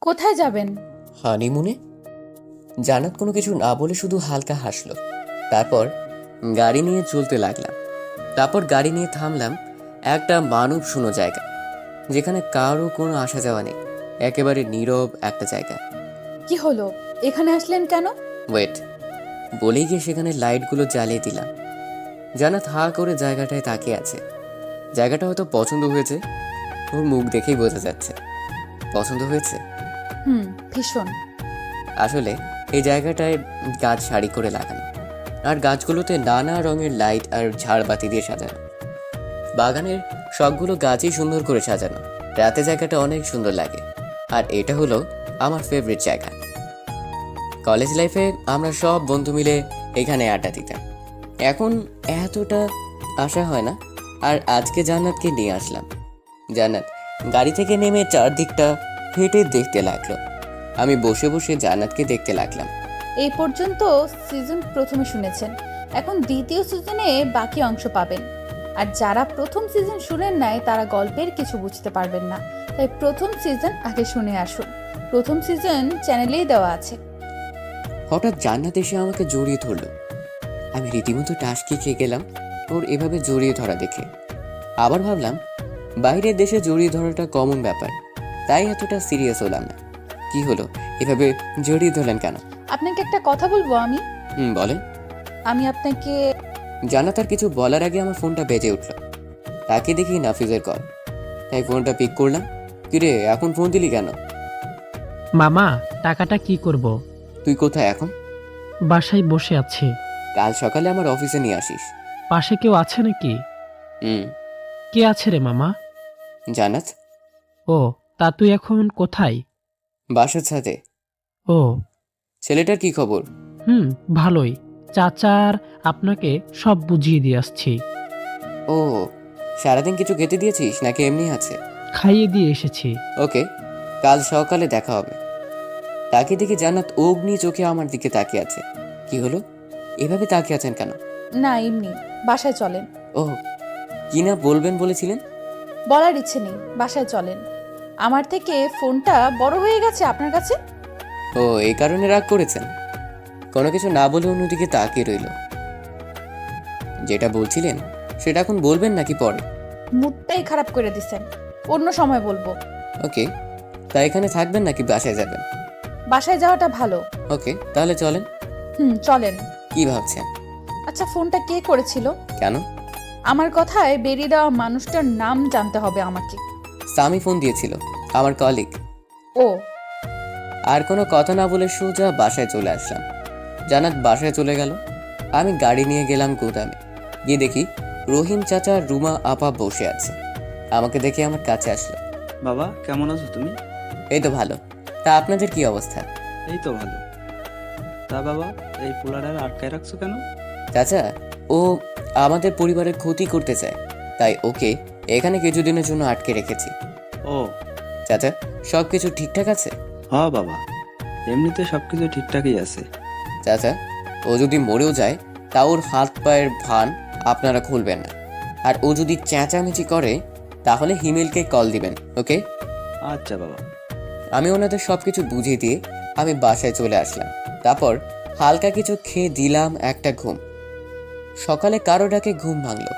কোথায় যাবেন? হানিমুনে। জান্নাত কোনো কিছু না বলে শুধু হালকা হাসলো। তারপর গাড়ি নিয়ে চলতে লাগলাম। তারপর গাড়ি নিয়ে থামলাম একটা মানব শূন্য জায়গা, যেখানে কারো কোনো আসা যাওয়া নেই। একেবারে নীরব একটা জায়গা। কি হলো, এখানে আসলেন কেন? ওয়েট, বলেই গিয়ে সেখানে লাইটগুলো জ্বালিয়ে দিলাম। জান্নাত হা করে জায়গাটায় তাকিয়ে আছে। জায়গাটা হয়তো পছন্দ হয়েছে, ওর মুখ দেখেই বোঝা যাচ্ছে পছন্দ হয়েছে। ভীষণ। আসলে এই জায়গাটায় গাছ সারি করে লাগানো, আর গাছগুলোতে নানা রঙের লাইট আর ঝাড়বাতি দিয়ে সাজানো। বাগানের সবগুলো গাছই সুন্দর করে সাজানো। রাতে জায়গাটা অনেক সুন্দর লাগে। আর এটা হলো আমার ফেভারিট জায়গা। কলেজ লাইফে আমরা সব বন্ধু মিলে এখানে আড্ডা দিতাম। এখন এতটা আশা হয় না। আর আজকে জান্নাতকে নিয়ে আসলাম। জান্নাত গাড়ি থেকে নেমে চারদিকটা হেঁটে দেখতে লাগলো। আমি বসে বসে জান্নাতকে দেখতে লাগলাম। এই পর্যন্ত সিজন প্রথমে শুনেছেন, এখন দ্বিতীয় সিজনে বাকি অংশ পাবেন। আর যারা প্রথম সিজন শুনেন নাই তারা গল্পের কিছু বুঝতে পারবেন না, তাই প্রথম সিজন আগে শুনে আসুন। প্রথম সিজন চ্যানেলেই দেওয়া আছে। হঠাৎ জান্নাত এসে আমাকে জড়িয়ে ধরলো। আমি রীতিমতো টাসকি খেয়ে গেলাম ওর এভাবে জড়িয়ে ধরা দেখে। আবার ভাবলাম বাইরের দেশে জড়িয়ে ধরাটা কমন ব্যাপার, তাই এতটা সিরিয়াস হলাম না। কি হলো, এভাবে জড়িয়ে ধরলেন কেন? আপনাকে একটা কথা বলবো আমি। বলেন। আমি আপনাকে জান্নাত আর কিছু বলার আগে আমার ফোনটা বেজে উঠল। তাকে দেখি নাফিজের কল, তাই ফোনটা পিক করলাম। কিরে, এখন ফোন দিলি কেন? মামা, টাকাটা কি করব? তুই কোথায় এখন? বাসায় বসে আছি। কাল সকালে আমার অফিসে নিয়ে আসিস। পাশে কেউ আছে নাকি? হুম। কে আছে রে মামা? জান্নাত। ও, তা তুই এখন কোথায়? বাসার ছাদে। ও। ছেলেটার কি খবর? ভালোই। চাচার আপনাকে সব বুঝিয়ে দিয়ে আসছি। ও, সারাদিন কিছু খেতে দিয়েছিস নাকি এমনি আছে? খাইয়ে দিয়ে এসেছি। ওকে, কাল সকালে দেখা হবে। তাকে দেখে জান্নাত অগ্নি চোখে আমার দিকে তাকিয়ে আছে। কি হলো, এভাবে তাকিয়ে আছেন কেন? না, এমনি। বাসায় চলেন। ও, কি না বলবেন বলেছিলেন? বলার ইচ্ছে নেই, বাসায় চলেন। আমার থেকে ফোনটা বড় হয়ে গেছে আপনার কাছে। ও, এই কারণে রাগ করেছেন? কোনো কিছু না বলে অন্যদিকে তাকিয়ে রইল। যেটা বলছিলেন সেটা এখন বলবেন নাকি পরে? মুডটাই খারাপ করে দিছেন, অন্য সময় বলবো। ওকে, তা এখানে থাকবেন নাকি বাসায় যাবেন? বাসায় যাওয়াটা ভালো। ওকে, তাহলে চলেন। চলেন। কি ভাবছেন? আচ্ছা, ফোনটা কে করেছিল? কেন? আমার কথায় বেরিয়ে দেওয়া মানুষটার নাম জানতে হবে আমাকে। সামি ফোন দিয়েছিল, আমার কলিগ। ও। আর কোনো কথা না বলে সোজা বাসায় চলে আসলাম। জান্নাত বাসায় চলে গেল। আমি গাড়ি নিয়ে গেলাম গুদামে। গিয়ে দেখি রহিম চাচা আর রুমা আপা বসে আছে। আমাকে দেখে আমার কাছে আসলো। বাবা, কেমন আছো তুমি? এই তো ভালো। তা আপনাদের কি অবস্থা? এই তো ভালো। তা বাবা, এই পোলাটার আটকায় রাখছো কেন? চাচা, ও আমাদের পরিবারের ক্ষতি করতে চায়, তাই ওকে এখানে কিছুদিনের জন্য আটকে রেখেছি। ও। চাচা, সব কিছু ঠিকঠাক আছে? হ্যাঁ বাবা, এমনিতে সবকিছু ঠিকঠাকই আছে। চাচা, ও যদি মরেও যায় তা ওর হাত পায়ের ভান আপনারা খুলবেন না। আর ও যদি চেঁচামেচি করে তাহলে হিমেলকে কল দিবেন, ওকে? আচ্ছা বাবা। আমি ওনাদের সব কিছু বুঝিয়ে দিয়ে আমি বাসায় চলে আসলাম। তারপর হালকা কিছু খেয়ে দিলাম একটা ঘুম। সকালে কারো ডাকে ঘুম ভাঙলো।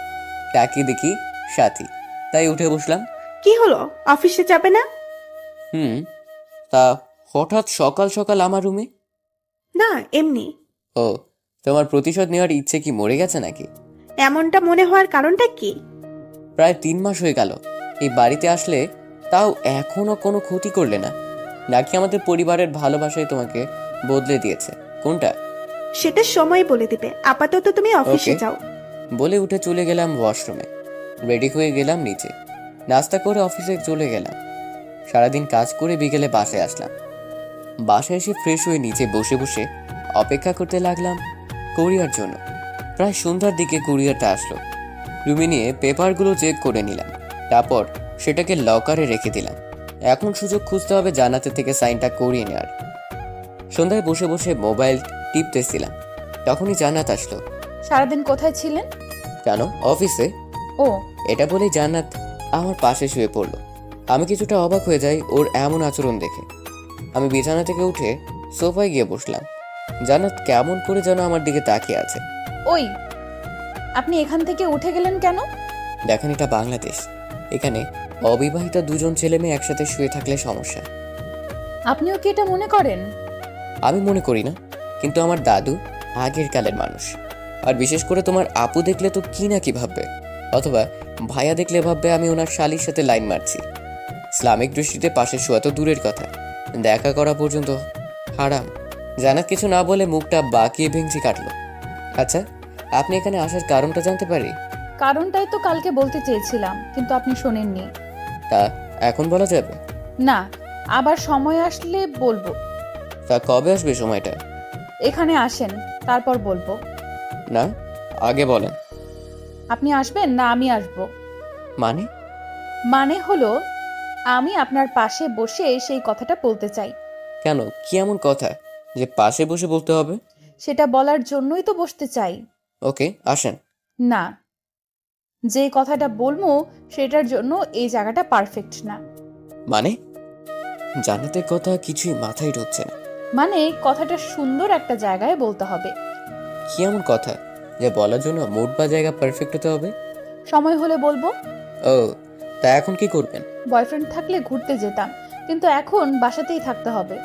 তাকিয়ে দেখি সাথী, তাই উঠে বসলাম। কি হলো, অফিসে যাবে না? তা হঠাৎ সকাল সকাল আমার রুমে? না, এমনি। ও, তোমার প্রতিশোধ নেওয়ার ইচ্ছে কি মরে গেছে নাকি? এমনটা মনে হওয়ার কারণটা কি? প্রায় 3 মাস হয়ে গেল এই বাড়িতে আসলে, তাও এখনো কোনো ক্ষতি করলে না। নাকি আমাদের পরিবারের ভালোবাসায় তোমাকে বদলে দিয়েছে? কোনটা? সেটা সময় বলে দিবে, আপাতত তুমি অফিসে Okay. যাও। বলে উঠে চলে গেলাম ওয়াশরুমে। রেডি হয়ে গেলাম নিচে। নাস্তা করে অফিসে চলে গেলাম। সারাদিন কাজ করে বিকেলে বাসায় আসলাম। বাসায় এসে ফ্রেশ হয়ে নিচে বসে বসে অপেক্ষা করতে লাগলাম কোরিয়ার জন্য। প্রায় সন্ধ্যার দিকে কুরিয়ারটা আসলো। রুমে নিয়ে পেপারগুলো চেক করে নিলাম। তারপর সেটাকে লকারে রেখে দিলাম। এখন সুযোগ খুঁজতে হবে জান্নাতের থেকে সাইনটা করিয়ে নেওয়ার। সন্ধ্যায় বসে বসে মোবাইল টিপতেছিলাম, তখনই জান্নাত আসলো। সারাদিন কোথায় ছিলেন? কেন, অফিসে। ও। এটা বলেই জান্নাত আমার পাশে শুয়ে পড়লো। আমি কিছুটা অবাক হয়ে যাই ওর এমন আচরণ দেখে। আমি বিছানা থেকে উঠে সোফায় গিয়ে বসলাম। জান্নাত কেমন করে যেন আমার দিকে তাকিয়ে আছে। ওই, আপনি এখান থেকে উঠে গেলেন কেন? দেখেন, এটা বাংলাদেশ। এখানে অবিবাহিতা দুজন ছেলে মেয়ে একসাথে শুয়ে থাকলে সমস্যা। আপনিও কি এটা মনে করেন? আমি মনে করি না, কিন্তু আমার দাদু আগের কালের মানুষ। আর বিশেষ করে তোমার আপু দেখলে তো কি না কি ভাববে, অথবা ভাইয়া দেখলে ভাববে আমি ওনার শালির সাথে লাইন মারছি। ইসলামিক দৃষ্টিতে পাশে শোয়া তো দূরের কথা, দেখা করা পর্যন্ত হারাম। জানাত কিছু না বলে মুখটা বাঁকিয়ে ভেঙচি কাটলো। আচ্ছা, আপনি এখানে আসার কারণটা জানতে পারি? কারণটাই তো কালকে বলতে চেয়েছিলাম, কিন্তু আপনি শোনেননি। তা এখন বলা যাবে? না, আবার সময় আসলে বলবো। তা কবে আসবে সময়টা? এখানে আসেন, তারপর বলবো। না, আগে বলেন। আপনি আসবেন না আমি আসবো? মানে? মানে হলো আমি আপনার পাশে বসে সেই কথাটা বলতে চাই। কেন, কি এমন কথা যে পাশে বসে বলতে হবে? সেটা বলার জন্যই তো বসতে চাই। ওকে, আসেন। না, যে কথাটা বলবো সেটার জন্য এই জায়গাটা পারফেক্ট না। মানে? জান্নাতের কথা কিছুই মাথায় ঢুকছে না। মানে কথাটা সুন্দর একটা জায়গায় বলতে হবে। কি এমন কথা যে বলার জন্য মুড বা জায়গা পারফেক্ট হতে হবে? সময় হলে বলবো। ও, তা এখন কি করবেন? বয়ফ্রেন্ড থাকলে ঘুরতে যেতাম, কিন্তু এখন বাসাতেই থাকতে হবে।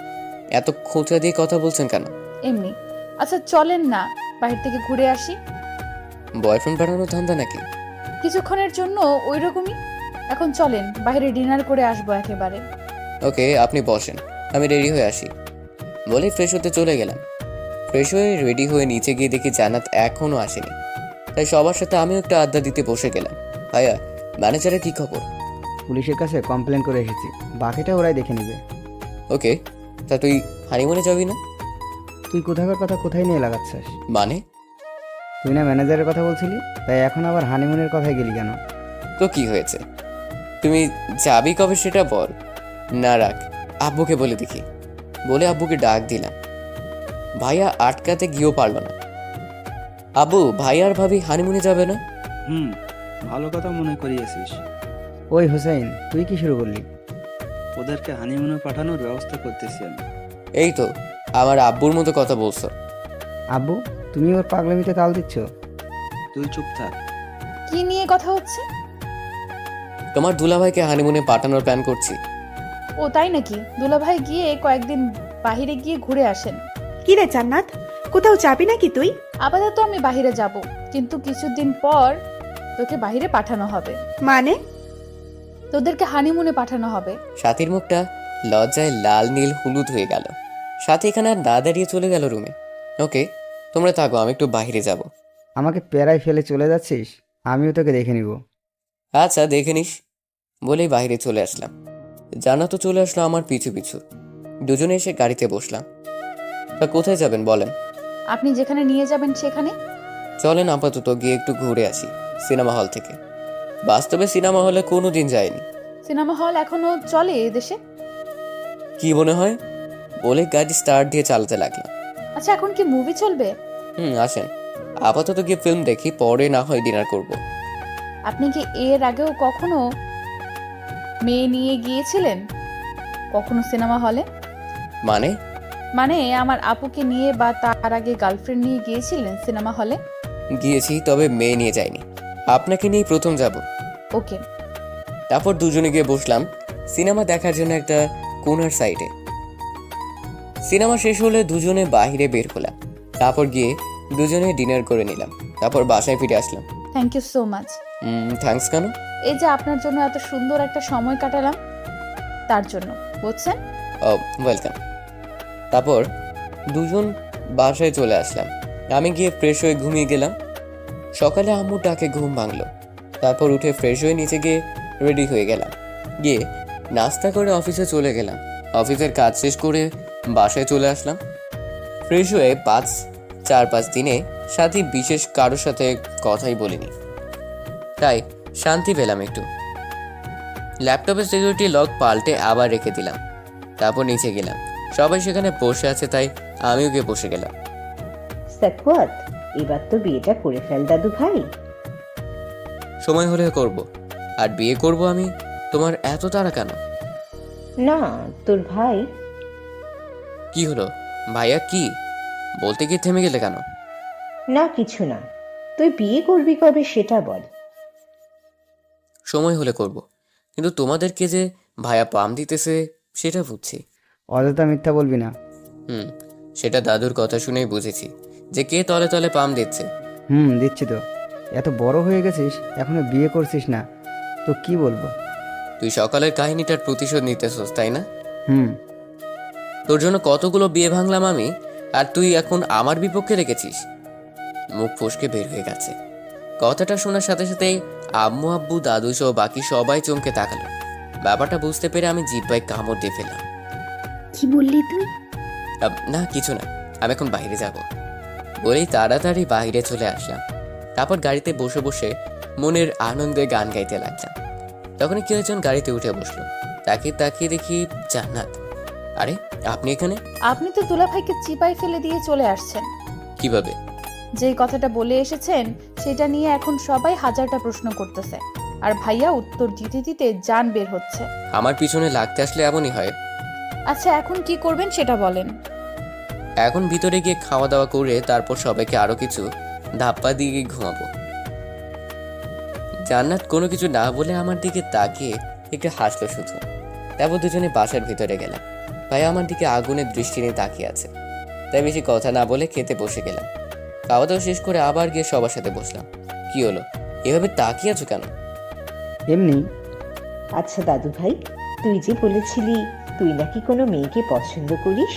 এত খোঁচা দিয়ে কথা বলছেন কেন? এমনি। আচ্ছা চলেন না, বাইরে থেকে ঘুরে আসি। বয়ফ্রেন্ড বানানোর ধান্দা নাকি? কিছুক্ষণের জন্য ওই রকমই। এখন চলেন, বাইরে ডিনার করে আসবো একেবারে। ওকে, আপনি বসেন, আমি রেডি হয়ে আসি। বলে ফ্রেশ হতে চলে গেলাম। ফ্রেশ হয়ে রেডি হয়ে নিচে গিয়ে দেখি জান্নাত এখনো আসেনি। তাই সবার সাথে আমিও একটা আড্ডা দিতে বসে গেলাম। ভাইয়া, ম্যানেজারের কি খবর? পুলিশের কাছে কমপ্লেন করে এসেছি, বাকিটা ওরাই দেখে নেবে। ওকে, তা তুই হানিমুনে যাবি না? তুই কোথাকার কথা কোথায় নিয়ে লাগাচ্ছিস? মানে? তুই না ম্যানেজারের কথা বলছিলি, তাই এখন আবার হানিমুনের কথায় গেলি কেন? তো কি হয়েছে? তুমি যাবি কবে সেটা বল। না রাখ, আব্বুকে বলে দেখি। বলে আব্বুকে ডাক দিলাম। ভাইয়া আটকাতে গিয়েও পারল না। আব্বু, ভাইয়া আর ভাবি হানিমুনে যাবে না? ভালো কথা মনে করিয়েছিস। ওই হোসেন, তুই কি শুরু করলি? ওদেরকে হানিমুনে পাঠানোর ব্যবস্থা করতেছি আমি। এই তো আমার আব্বুর মতো কথা বলছো। আব্বু, তুমি ওর পাগলামিতে তাল দিচ্ছ? তুই চুপ থাক। কি নিয়ে কথা হচ্ছে? তোমার দুলাভাইকে হানিমুনে পাঠানোর প্ল্যান করছি। ও তাই নাকি? দুলাভাই গিয়ে কয়েকদিন বাইরে গিয়ে ঘুরে আসেন। কি রে জান্নাত, কোথাও যাবি নাকি তুই? আপাতত আমি বাইরে যাব, কিন্তু কিছুদিন পর তোকে বাইরে পাঠানো হবে। মানে? তোদেরকে হানিমুনে পাঠানো হবে। সাথীর মুখটা লজ্জায় লাল নীল হলুদ হয়ে গেল। সাথী এখানে আর না দাঁড়িয়ে চলে গেল রুমে। ওকে, তোমরা থাকো, আমি একটু বাইরে যাব। আমাকে প্যারায় ফেলে চলে যাচ্ছিস? আমিও তোকে দেখে নিব। আচ্ছা, দেখে নিস। বলেই বাইরে চলে আসলাম। জান্নাত তো চলে আসলো আমার পিছু পিছু। দুজনে এসে গাড়িতে বসলাম। তা কোথায় যাবেন বলেন? আপনি যেখানে নিয়ে যাবেন সেখানে। চলেন আপাতত গিয়ে একটু ঘুরে আসি সিনেমা হল থেকে। বাস্তবে সিনেমা হলে কোনোদিন যায়নি। সিনেমা হল এখনো চলে এদেশে? কি মনে হয়? বলে গাড়ি স্টার্ট দিয়ে চালাতে লাগলাম। আচ্ছা, এখন কি মুভি চলবে? আসেন, আপাতত গিয়ে ফিল্ম দেখি, পরে না হয় ডিনার করব। আপনি কি এর আগেও কখনো মেয়ে নিয়ে গিয়েছিলেন কখনো সিনেমা হলে? মানে? মানে আমার আপুকে নিয়ে বা তার আগে গার্লফ্রেন্ড নিয়ে গিয়েছিলেন সিনেমা হলে? গিয়েছি, তবে মেয়ে নিয়ে যাইনি। আপনাকে নিয়েই প্রথম যাব। ওকে। তারপর দুজনে গিয়ে বসলাম সিনেমা দেখার জন্য একটা কোনার সাইডে। সিনেমা শেষ হলে দুজনে বাইরে বের হলাম। তারপর গিয়ে দুজনে ডিনার করে নিলাম। তারপর বাসায় ফিরে আসলাম। Thank you so much. Thanks কেন? এই যে আপনার জন্য এত সুন্দর একটা সময় কাটালাম, তার জন্য, বুঝছেন? ও, ওয়েলকাম। তারপর দুজন বাসায় চলে আসলাম। আমি গিয়ে ফ্রেশ হয়ে ঘুমিয়ে গেলাম। সকালে আম্মুর ডাকে ঘুম ভাঙলো। তারপর উঠে ফ্রেশ হয়ে নিচে গিয়ে রেডি হয়ে গেলাম। গিয়ে নাস্তা করে অফিসে চলে গেলাম। অফিসের কাজ শেষ করে বাসায় চলে আসলাম। ফ্রেশ হয়ে 4-5 দিনে সাথী বিশেষ কারোর সাথে কথাই বলিনি, তাই শান্তি পেলাম একটু। ল্যাপটপের সিকিউরিটি লক পাল্টে আবার রেখে দিলাম। তারপর নিচে গেলাম। সবাই সেখানে বসে আছে, তাই আমিও গিয়ে বসে গেলাম। সাকওয়াত, এবার তো বিয়েটা করে ফেল দাদু ভাই। সময় হলে করব। আর বিয়ে করব আমি। তোমার এত তাড়া কেন? না, তোর ভাই কি হলো ভাইয়া? কি বলতে গিয়ে থেমে গেলে কেন? না কিছু না, তুই বিয়ে করবি কবে সেটা বল। সময় হলে করব, কিন্তু তোমাদেরকে যে ভাইয়া পাম দিতেছে সেটা বুঝছি। অযথা মিথ্যা বলবি না। সেটা দাদুর কথা শুনেই বুঝেছি যে কে তলে তলে পাম দিচ্ছে। দিচ্ছি তো। এত বড় হয়ে গেছিস এখনো বিয়ে করছিস না, তো কি বলবো। তুই সকালের কাহিনীটার প্রতিশোধ নিতেছস তাই না? হুম। তোর জন্য কতগুলো বিয়ে ভাঙলাম আমি, আর তুই এখন আমার বিপক্ষে রেখেছিস। মুখ ফসকে বের হয়ে গেছে। কথাটা শোনার সাথে সাথেই আম্মু আব্বু দাদু সহ বাকি সবাই চমকে তাকালো। ব্যাপারটা বুঝতে পেরে আমি জিহ্বায় কামড় দিয়ে ফেললাম। কি বললি তুই? না কিছু না, আমি এখন বাইরে যাব বলেই তাড়াতাড়ি বাইরে চলে আসলাম। তারপর গাড়িতে বসে বসে মনের আনন্দে গান গাইতে লাগলাম। তখন কেউ একজন গাড়িতে উঠে বসলো। তাকিয়ে তাকিয়ে দেখি জান্নাত। আরে আপনি এখানে? আপনি তো দুলাভাইকে চিপায় ফেলে দিয়ে চলে আসছেন। কিভাবে? যেই কথাটা বলে এসেছেন সেটা নিয়ে এখন সবাই হাজারটা প্রশ্ন করতেছে, আর ভাইয়া উত্তর দিতে দিতে জান বের হচ্ছে। আমার পিছনে লাগতে আসলে এমনই হয়। আচ্ছা এখন কি করবেন সেটা বলেন। এখন ভিতরে গিয়ে খাওয়া দাওয়া করে তারপর সবাইকে আরো কিছু ধাপ্পা দিয়ে ঘুমাবো। জান্নাত কোনো কিছু না বলে আমার দিকে তাকিয়ে একটু হাসলো শুধু। তারপর দুজনে বাসার ভিতরে গেলাম। ভাই আমার দিকে আগুনের দৃষ্টি নিয়ে তাকিয়ে আছে, তাই বেশি কথা না বলে খেতে বসে গেলাম। খাওয়া দাওয়া শেষ করে আবার গিয়ে সবার সাথে বসলাম। কি হলো, এভাবে তাকিয়ে আছো কেন? এমনি। আচ্ছা দাদু ভাই, তুই যে বলেছিলি তুই নাকি কোনো মেয়েকে পছন্দ করিস,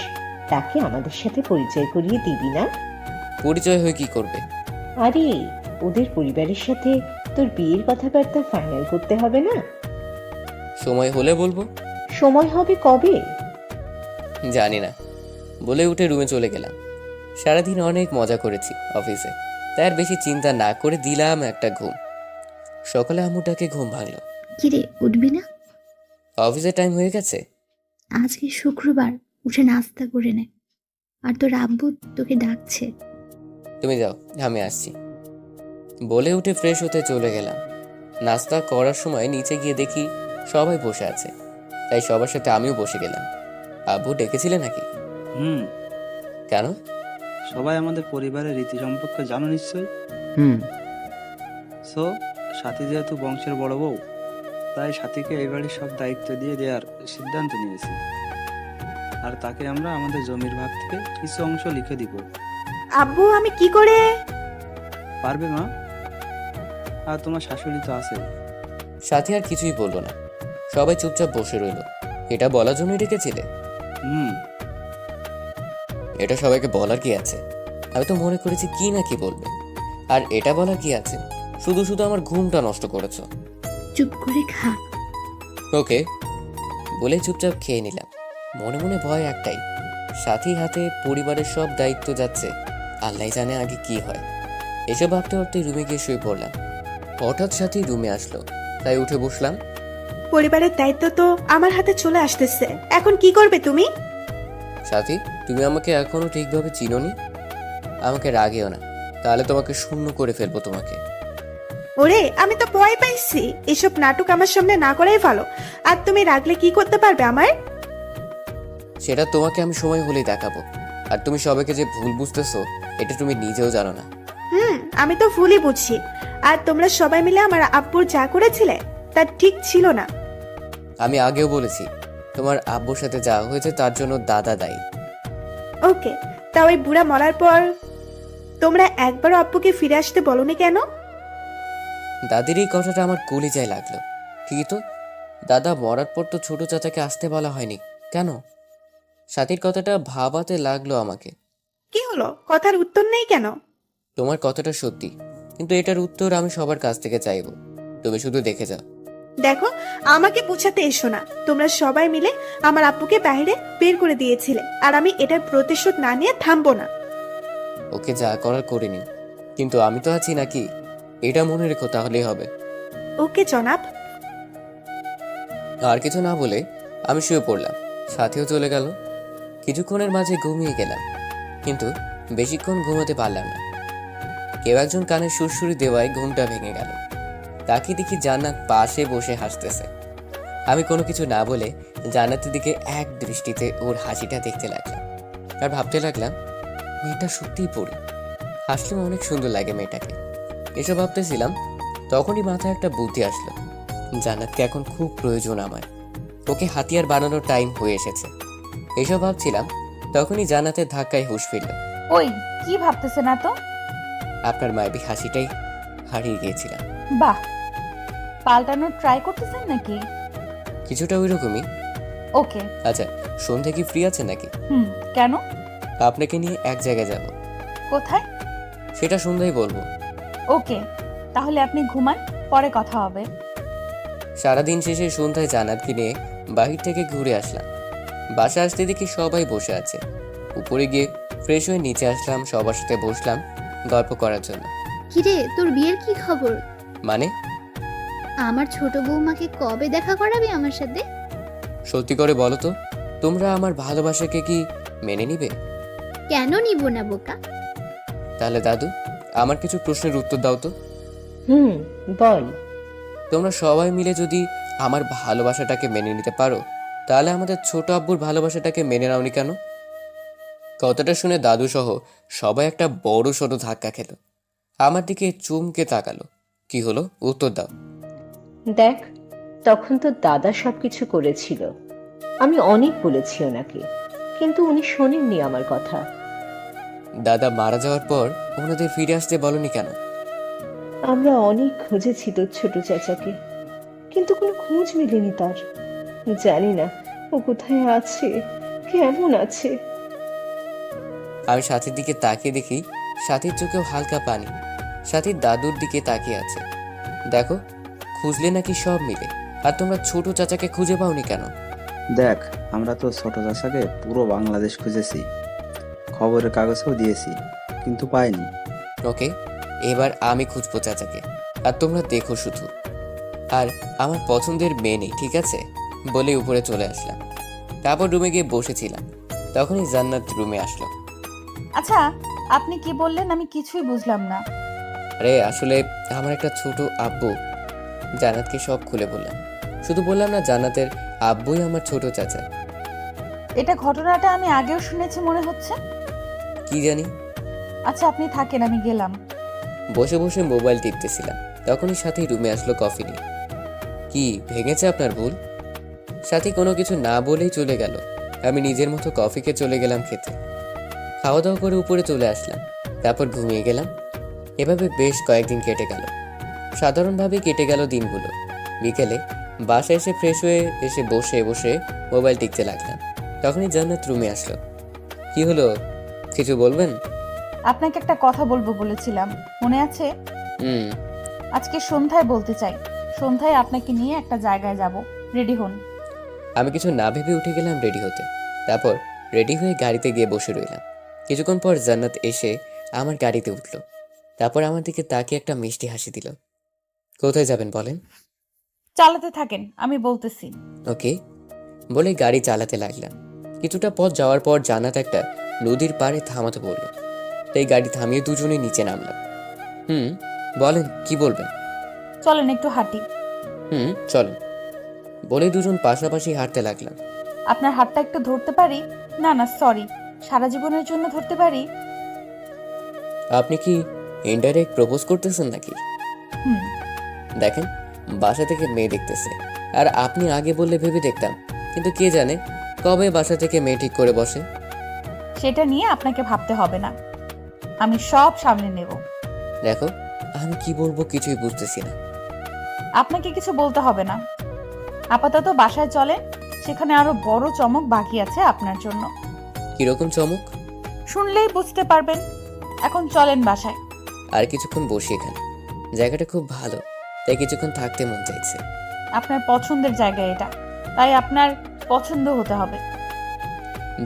তাকে আমাদের সাথে পরিচয় করিয়ে দিবি না? পরিচয় হয়ে কি করবে? আরে ওদের পরিবারের সাথে তোর বিয়ের কথাবার্তা ফাইনাল করতে হবে না? সময় হলে বলবো। সময় হবে কবে? জানি না বলে উঠে রুমে চলে গেলাম। সারাদিন অনেক মজা করেছি অফিসে, তাই আর বেশি চিন্তা না করে দিলাম একটা ঘুম। সকালে আম্মুটাকে ঘুম ভাঙলো। কিরে, উঠবি না? অফিসের টাইম হয়ে গেছে। আজকে শুক্রবার, উঠে নাস্তা করে নে। আর তোর আব্বু তোকে ডাকছে। তুমি যাও, আমি আসছি বলে উঠে ফ্রেশ হতে চলে গেলাম। নাস্তা করার সময় নিচে গিয়ে দেখি সবাই বসে আছে, তাই সবার সাথে আমিও বসে গেলাম। আব্বু ডেকেছিলে নাকি? হুম। কেন? সবাই আমাদের পরিবারের রীতি সম্পর্কে জানো নিশ্চয়ই। হুম। সো সাথী যেহেতু বংশের বড় বউ, তাই সাথীকে এই বাড়ির সব দায়িত্ব দিয়ে দেওয়ার সিদ্ধান্ত নিয়েছি। আর তাকে আমরা আমাদের জমির ভাগ থেকে কিছু অংশ লিখে দিব। আব্বু আমি কি করে? পারবে মা? আর তোমার শাশুড়ি তো আছে। সাথী আর কিছুই বললো না, সবাই চুপচাপ বসে রইল। এটা বলার জন্যই ডেকেছিলে? হুম। এটা সবাইকে বলার কি আছে? আমি তো মনে করেছি কি না কি বলবে, আর এটা বলার কি আছে? শুধু শুধু আমার ঘুমটা নষ্ট করেছো। চুপ করে খা। ওকে বলে চুপচাপ খেয়ে নিলাম। মনে মনে ভয় একটাই, সাথী হাতে পরিবারের সব দায়িত্ব যাচ্ছে, আল্লাহ জানে আগে কি হয়। এসব ভাবতে ভাবতে রুমে গিয়ে শুয়ে পড়লাম। হঠাৎ সাথী রুমে আসলো, তাই উঠে বসলাম। পরিবারের দায়িত্ব তো আমার হাতে চলে আসতেছে, এখন কি করবে তুমি? সাথী, তুমি আমাকে এখনো ঠিকভাবে চিনোনি। আমাকে রাগেও না, তাহলে তোমাকে শূন্য করে ফেলবো তোমাকে। ওরে আমি তো ভয় পাইছি, এসব নাটক আমার সামনে না করাই ভালো। আর তুমি রাগলে কি করতে পারবে আমার? সেটা তোমাকে আমি সময় হলেই দেখাবো। আর তুমি সবাইকে যে ভুল বুঝতেছো এটা তুমি নিজেও জানো না। আমি তো ভুলই বুঝছি। আর তোমরা সবাই মিলে আমার আব্বুর যা করেছিলে তা ঠিক ছিল না। আমি আগেও বলেছি, তোমার আব্বুর সাথে যা হয়েছে তার জন্য দাদা দায়ী। ওকে, তা ওই বুড়া মরার পর তোমরা একবারও আব্বুকে ফিরে আসতে বলনি কেন? দাদির এই কথাটা আমার কলিজায় লাগলো। ঠিকই তো, দাদা মরার পর তো ছোট চাচাকে আসতে বলা হয়নি কেন? সাথীর কথাটা ভাবাতে লাগলো আমাকে। কি হলো, কথার উত্তর নেই কেন? তোমার কথাটা সত্যি, কিন্তু এটার উত্তর আমি সবার কাছ থেকে চাইবো। তুমি শুধু দেখে যাও। দেখো, আমাকে বোঝাতে এসো না। তোমরা সবাই মিলে আমার আব্বুকে বাইরে বের করে দিয়েছিলে, আর আমি এটার প্রতিশোধ না নিয়ে থামবো না। ওকে যা করার করে নিও, কিন্তু আমি তো আছি নাকি, এটা মনে রেখো, তাহলেই হবে। ওকে জনাব। আর কিছু না বলে আমি শুয়ে পড়লাম। সাথীও চলে গেল। কিছুক্ষণের মাঝে ঘুমিয়ে গেলাম, কিন্তু বেশিক্ষণ ঘুমাতে পারলাম না। কেউ একজন কানে সুরসুরি দেওয়ায় ঘুমটা ভেঙে গেল। তাকে দেখি জান্নাত পাশে বসে হাসতেছে। আমি কোনো কিছু না বলে জান্নাতের দিকে এক দৃষ্টিতে ওর হাসিটা দেখতে লাগলাম। আর ভাবতে লাগলাম মেয়েটা সত্যিই পড়ি, হাসলেও অনেক সুন্দর লাগে মেয়েটাকে। এসব ভাবতেছিলাম, তখনই মাথায় একটা বুদ্ধি আসলো। জান্নাতকে এখন খুব প্রয়োজন আমার, ওকে হাতিয়ার বানানোর টাইম হয়ে এসেছে। এসব ভাবছিলাম, তখনই জান্নাতের ধাক্কায় হুঁশ ফিরল। ওই কি ভাবতেছে না তো? আপনার মায়াবী হাসিটাই হারিয়ে গিয়েছিলাম। বাহ, পাল্টানোর ট্রাই করতেছেন নাকি? কিছুটা ওই রকমই। ওকে। আচ্ছা, সন্ধ্যে কি ফ্রি আছে নাকি? কেন? আপনাকে নিয়ে এক জায়গায় যাব। কোথায়? সেটা সন্ধ্যায় বলবো। ওকে, তাহলে আপনি ঘুমান, পরে কথা হবে। সারাদিন শেষে সন্ধ্যায় জান্নাতকে নিয়ে বাহির থেকে ঘুরে আসলাম। বাসা আসতে দেখি সবাই বসে আছে। উপরে গিয়ে ফ্রেশ হয়ে নিচে আসলাম, সবার সাথে বসলাম গল্প করার জন্য। কিরে, তোর বিয়ের কি খবর? মানে? আমার ছোট বৌমাকে কবে দেখা করাবি আমার সাথে? সত্যি করে বলো তো, তোমরা আমার ভালোবাসাকে কি মেনে নিবে? কেন নিব না বোকা? তাহলে দাদু, আমার কিছু প্রশ্নের উত্তর দাও তো। বল। তোমরা সবাই মিলে যদি আমার ভালোবাসাটাকে মেনে নিতে পারো, তাহলে আমাদের ছোট আব্বুর ভালোবাসাটাকে মেনে নাওনি কেন? কথাটা শুনে দাদু সহ সবাই একটা বড় সড়ো ধাক্কা খেল। আমার দিকে চুমকে তাকালো। কি হলো, উত্তর দাও। দেখ, তখন তো দাদা সবকিছু করেছিল। আমি অনেক বলেছি ওনাকে, কিন্তু উনি শোনেননি আমার কথা। দাদা মারা যাওয়ার পর ওনাদের ফিরে আসতে বলনি কেন? আমরা অনেক খুঁজেছি তোর ছোট চাচাকে, কিন্তু কোনো খোঁজ মেলেনি তার। জানি না ও কোথায় আছে, কেমন আছে। আমি সাথীর দিকে তাকিয়ে দেখি সাথীর চোখেও হালকা পানি। সাথীর দাদুর দিকে তাকিয়ে আছে। দেখো, খুঁজলে নাকি সব মিলে, আর তোমরা ছোট চাচাকে খুঁজে পাওনি কেন? দেখ, আমরা তো ছোট চাচাকে পুরো বাংলাদেশ খুঁজেছি, খবরের কাগজেও দিয়েছি, কিন্তু পাইনি। ওকে, এবার আমি খুঁজবো চাচাকে, আর তোমরা দেখো শুধু। আর আমার পছন্দের মেয়ে নেই, ঠিক আছে? বলে উপরে চলে আসলাম। তারপর রুমে গিয়ে বসেছিলাম, তখনই জান্নাত রুমে আসলো। আচ্ছা, আপনি কি বললেন? আমি কিছুই বুঝলাম না। আরে আসলে আমার একটা ছোট আব্বু। জান্নাতকে সব খুলে বললাম। শুধু বললাম না, জান্নাতের আব্বুই আমার ছোট চাচা। এটা ঘটনাটা আমি আগেও শুনেছি মনে হচ্ছে। কি জানি। আচ্ছা, আপনি থাকেন, আমি গেলাম। বসে বসে মোবাইল টিপতেছিলাম, তখনই সাথী রুমে আসলো কফি নিয়ে। কি ভেঙেছে আপনার ভুল? সাথী কোনো কিছু না বলেই চলে গেল। আমি নিজের মতো কফিকে চলে গেলাম খেতে। খাওয়া দাওয়া করে উপরে চলে আসলাম, তারপর ঘুমিয়ে গেলাম। এভাবে বেশ কয়েকদিন কেটে গেল। সাধারণভাবেই কেটে গেল দিনগুলো। বিকেলে বাসায় এসে ফ্রেশ হয়ে এসে বসে বসে মোবাইল টিপতে লাগলাম। তখনই জান্নাত রুমে আসলো। কি হলো, কিছু বলবেন? আপনাকে একটা কথা বলবো বলেছিলাম, মনে আছে? হুম। আজকে সন্ধ্যায় বলতে চাই। সন্ধ্যায় আপনাকে নিয়ে একটা জায়গায় যাব, রেডি হন। আমি কিছু না ভেবে উঠে গেলাম রেডি হতে। তারপর রেডি হয়ে গাড়িতে গিয়ে বসে রইলাম। কিছুক্ষণ পর জান্নাত এসে আমার গাড়িতে উঠলো। তারপর আমার দিকে তাকিয়ে একটা মিষ্টি হাসি দিল। কোথায় যাবেন বলেন? চালাতে থাকেন, আমি বলতেছি। ওকে বলে গাড়ি চালাতে লাগলাম। কিছুটা পথ যাওয়ার পর জান্নাত একটা নদীর পাড়ে থামাতে বললো। তাই গাড়ি থামিয়ে দুজনে নিচে নামলাম। বলেন, কি বলবেন? চলেন একটু হাঁটি। চলেন বলে দুজন পাশাপাশি হাঁটতে লাগলাম। আপনার হাতটা একটু ধরতে পারি? না না, সরি, সারা জীবনের জন্য ধরতে পারি? আপনি কি ইনডাইরেক্ট প্রপোজ করতেছেন নাকি? হুম। দেখেন, বাসা থেকে মেয়ে দেখতেছে, আর আপনি আগে বললে ভেবে দেখতাম, কিন্তু কে জানে কবে বাসা থেকে মেয়ে ঠিক করে বসে। সেটা নিয়ে আপনাকে ভাবতে হবে না, আমি সব সামনে নেব। দেখো, আমি কি বলবো কিছুই বুঝতেছি না। আপনাকে কিছু বলতে হবে না, আপাতত বাসায় চলেন, সেখানে আরো বড় চমক বাকি আছে আপনার জন্য। কিরকম চমক? শুনলেই বুঝতে পারবেন। এখন চলেন বাসায়। আর কিছুক্ষণ বসি এখানে, জায়গাটা খুব ভালো, তাই কিছুক্ষণ থাকতে মন চাইছে। আপনার পছন্দের জায়গা এটা, তাই আপনার পছন্দ হতে হবে।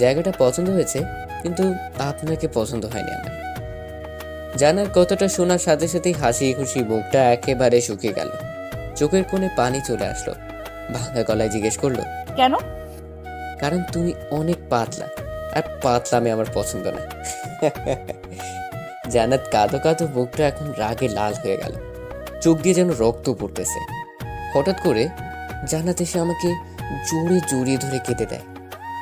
জায়গাটা পছন্দ হয়েছে, কিন্তু আপনাকে পছন্দ হয়নি আমার। জানার কথাটা শোনার সাথে সাথেই হাসি খুশি মুখটা একেবারে শুকিয়ে গেল। চোখের কোণে পানি চলে আসলো। ভাঙা গলায় জিজ্ঞেস করলো, কেন? কারণ তুমি অনেক পাতলা, আর পাতলামে আমার পছন্দ না। জান্নাত কাঁদো কাঁদো মুখটা এখন রাগে লাল হয়ে গেল, চোখ দিয়ে যেন রক্ত পড়তেছে। হঠাৎ করে জান্নাত এসে আমাকে জোরে জড়িয়ে ধরে কেঁদে দেয়।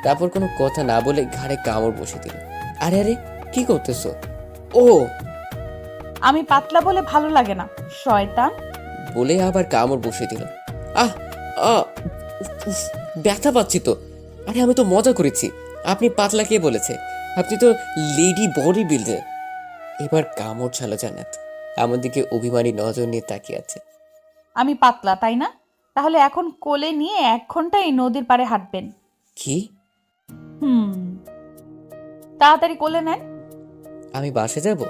তারপর কোনো কথা না বলে ঘাড়ে কামড় বসে দিল। আরে আরে, কি করতেছো? ও আমি পাতলা বলে ভালো লাগে না, শয়তান। বলে আবার কামড় বসে দিল। আহ আহ উফ, ব্যথা পাচ্ছি তো। আরে আমি তো মজা করেছি। আপনি পাতলা কে বলেছে? আপনি তো লেডি বডি বিল্ডার। এবার কামড় ছাড়লো জান্নাত। আমার দিকে অভিমানী নজর নিয়ে তাকিয়ে আছে। আমি পাতলা, তাই না? তাহলে এখন কোলে নিয়ে 1 ঘন্টা এই নদীর পাড়ে হাঁটবেন। কি? হুম, তাড়াতাড়ি কোলে নেন। আমি বাসে যাব?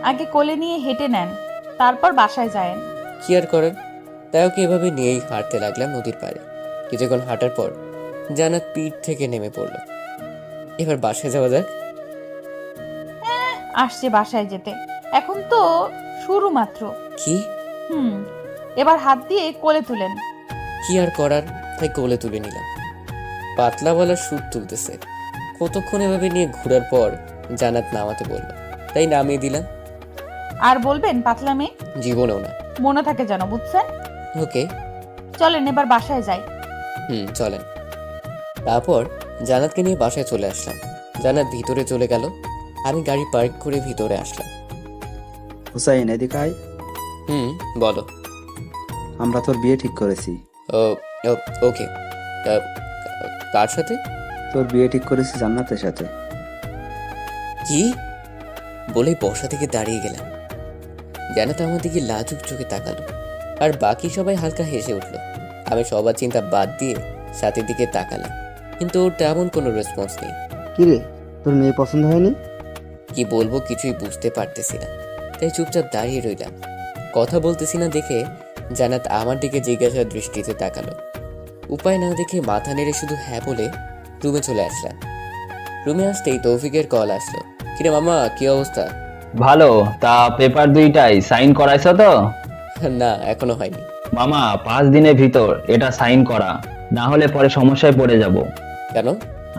আগে কোলে নিয়ে হেঁটে নেন, তারপর বাসায় যায়েন। কি আর করেন। তাই ওকে এভাবে নিয়েই হাঁটতে লাগলাম নদীর পাড়ে। কিছুক্ষণ হাঁটার পর জান্নাত পিঠ থেকে নেমে পড়ল। এবার বাসায় যাওয়া যাক। আসছে বাসায় যেতে, এখন তো শুরু মাত্র। কি? হুম, এবার হাত দিয়ে কোলে তুলেন। কি আর করার, তাই কোলে তুলে নিলাম। পাতলা বলার সুর তুলতেছে। কতক্ষণ এভাবে নিয়ে ঘোরার পর জান্নাত নামাতে বলল, তাই নামিয়ে দিলাম। আর বলবেন পাতলা মেয়ে, জীবনেও না। মনে থাকে যেন, বুঝছেন? ওকে। চলেন এবার বাসায় যাই। চলেন। তারপর জান্নাতকে নিয়ে বাসায় চলে আসলাম। জান্নাত ভিতরে চলে গেল। আমি গাড়ি পার্ক করে ভিতরে আসলাম। হুসাইন, এদিকে আয়। বলো। আমরা তোর বিয়ে ঠিক করেছি। ও ওকে। কার সাথে? তোর বিয়ে ঠিক করেছি জান্নাতের সাথে। কি বলেই বসা থেকে দাঁড়িয়ে গেলাম। জান্নাত আমার দিকে লাজুক চোখে তাকালো, আর বাকি সবাই হালকা হেসে উঠল। আমি সবার চিন্তা বাদ দিয়ে সাথের দিকে তাকালাম, কিন্তু ওর তেমন কোনো রেসপন্স নেই। কি রে, তোর মেয়ে পছন্দ হয়নি? কি বলবো কিছুই বুঝতে পারতেছি না, তাই চুপচাপ দাঁড়িয়ে রইলাম। কথা বলতেছি না দেখে জান্নাত আমার দিকে জিজ্ঞাসার দৃষ্টিতে তাকালো। উপায় না দেখে মাথা নেড়ে শুধু হ্যাঁ বলে রুমে চলে আসলাম। রুমে আসতেই তৌফিকের কল আসলো। কিরে মামা, কি অবস্থা? ভালো। তা পেপার দুইটাই সাইন করাইছো তো? না, এখনো হয়নি। মামা, 5 দিনের ভিতর এটা সাইন করা, না হলে পরে সমস্যায় পড়ে যাব। কেন?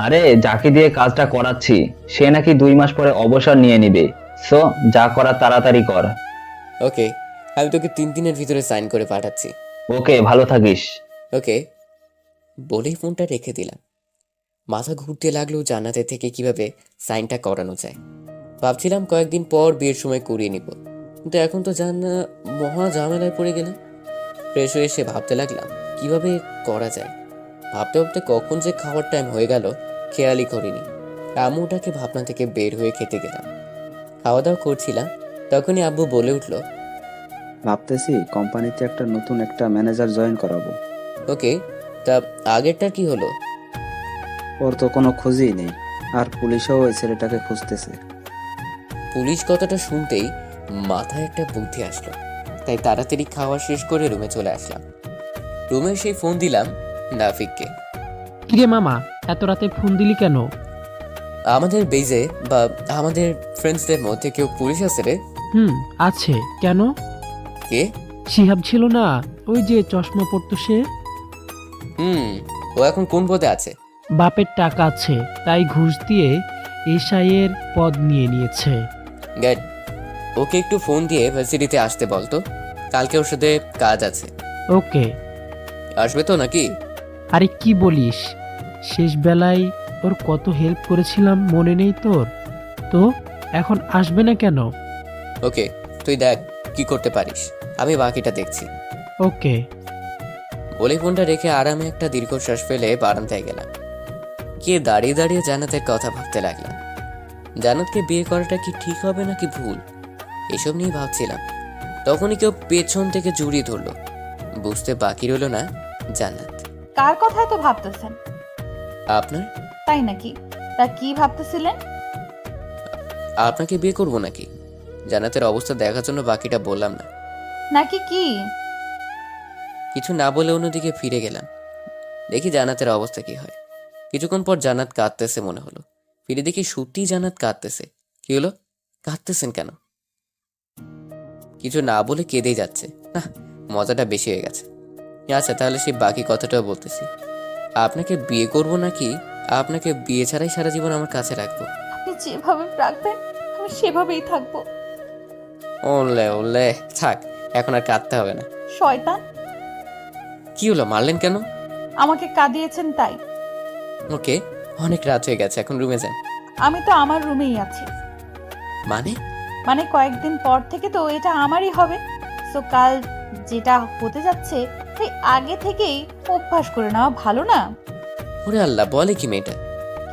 আরে, যাকে দিয়ে কাজটা করাচ্ছি সে নাকি 2 মাস পরে অবসর নিয়ে নিবে। সো যা করা তাড়াতাড়ি কর। ওকে, আমি তোকে 3 দিনের ভিতরে সাইন করে পাঠাচ্ছি। ওকে, ভালো থাকিস। ওকে বলেই ফোনটা রেখে দিলাম। মাথা ঘুরতে লাগলো জান্নাতের থেকে কিভাবে সাইনটা করানো যায়। ভাবছিলাম কয়েকদিন পর বিয়ের সময় করিয়ে নিব, কিন্তু এখন তো মহা ঝামেলায় পড়ে গেলাম। ফ্রেশ হয়ে এসে ভাবতে লাগলাম কিভাবে করা যায়। ভাবতে ভাবতে কখন যে খাওয়ার টাইম হয়ে গেল খেয়ালই করিনি। আম্মুটাকে ভাবনা থেকে বের হয়ে খেতে গেলাম। খাওয়া দাওয়া করছিলাম, তখনই আব্বু বলে উঠলো, ভাবতেছি কোম্পানিতে নতুন একটা ম্যানেজার জয়েন করাবো। ওকে, তা আগেরটার কি হলো? ওর তো কোনো খোঁজই নেই, আর পুলিশও ওই ছেলেটাকে খুঁজতেছে। পুলিশ কথাটা শুনতেই মাথায় একটা বুদ্ধি আসলো, তাই তাড়াতাড়ি খাওয়া শেষ করে রুমে চলে আসলাম। রুমে সেই ফোন দিলাম নাফিককে। কিরে মামা, এত রাতে ফোন দিলি কেন? আমাদের বেজে বা আমাদের ফ্রেন্ডসদের মধ্যে কেউ পুলিশ আছে রে? আছে। কেন? কে? শিহাব ছিল না, ওই যে চশমা পরতো সে। ও এখন কোন পদে আছে? বাপের টাকা আছে, তাই ঘুষ দিয়ে এসআইয়ের পদ নিয়ে নিয়েছে। গ্যাট, ওকে একটু ফোন দিয়ে ভার্সিটিতে আসতে বলতো, কালকে ওর সাথে কাজ আছে। ওকে। আসবে তো নাকি? আরে কি বলিস, শেষ বেলায় ওর কত হেল্প করেছিলাম, মনে নেই তোর? তো এখন আসবে না কেন? ওকে, তুই দেখ কি করতে পারিস, আমি বাকিটা দেখছি। ওকে। বলে ফোনটা রেখে আরামে একটা দীর্ঘশ্বাস ফেলে বারান্দায় গেলাম। গিয়ে দাঁড়িয়ে দাঁড়িয়ে জান্নাতের কথা ভাবতে লাগলাম। জান্নাতকে বিয়ে করাটা কি ঠিক হবে নাকি ভুল, এসব নিয়ে ভাবছিলাম। তখনই কেউ পেছন থেকে জড়িয়ে ধরলো। বুঝতে বাকি রইল না জান্নাত। কার কথাই তো ভাবতেছেন? আপনার? তাই নাকি? তা কি ভাবতেছিলেন? আপনাকে বিয়ে করব নাকি? জান্নাতের অবস্থা দেখার জন্য বাকিটা বললাম না। নাকি কি? কিছু না বলে অন্যদিকে ফিরে গেলাম। দেখি জান্নাতের অবস্থা কি হয়। কিছুক্ষণ পর জান্নাত কাঁদতেছে মনে হলো। ফিরে দেখি সত্যি জান্নাত কাঁদতেছে। কি হলো, কাঁদতেছেন কেন? কিছু না বলে কেঁদেই যাচ্ছে। না, মজাটা বেশি হয়ে গেছে। আচ্ছা, তাহলে সেই বাকি কথাটাও বলতেছি। আপনাকে বিয়ে করব নাকি আপনাকে বিয়ে ছাড়াই সারা জীবন আমার কাছে রাখবো? আপনি যেভাবে রাখবেন আমি সেভাবেই থাকবো। ওলে ওলে, থাক, এখন আর কাঁদতে হবে না। শয়তান! কি হলো, মারলেন কেন? আমাকে কাঁদিয়েছেন তাই। ওকে, অনেক রাত হয়ে গেছে, এখন রুমে যান। আমি তো আমার রুমেই আছি। মানে? মানে কয়েকদিন পর থেকে তো এটা আমারই হবে। সো কাল যেটা হতে যাচ্ছে সেই আগে থেকেই অভ্যাস করে নেওয়া ভালো না? ওরে আল্লাহ, বলে কি মেয়েটা?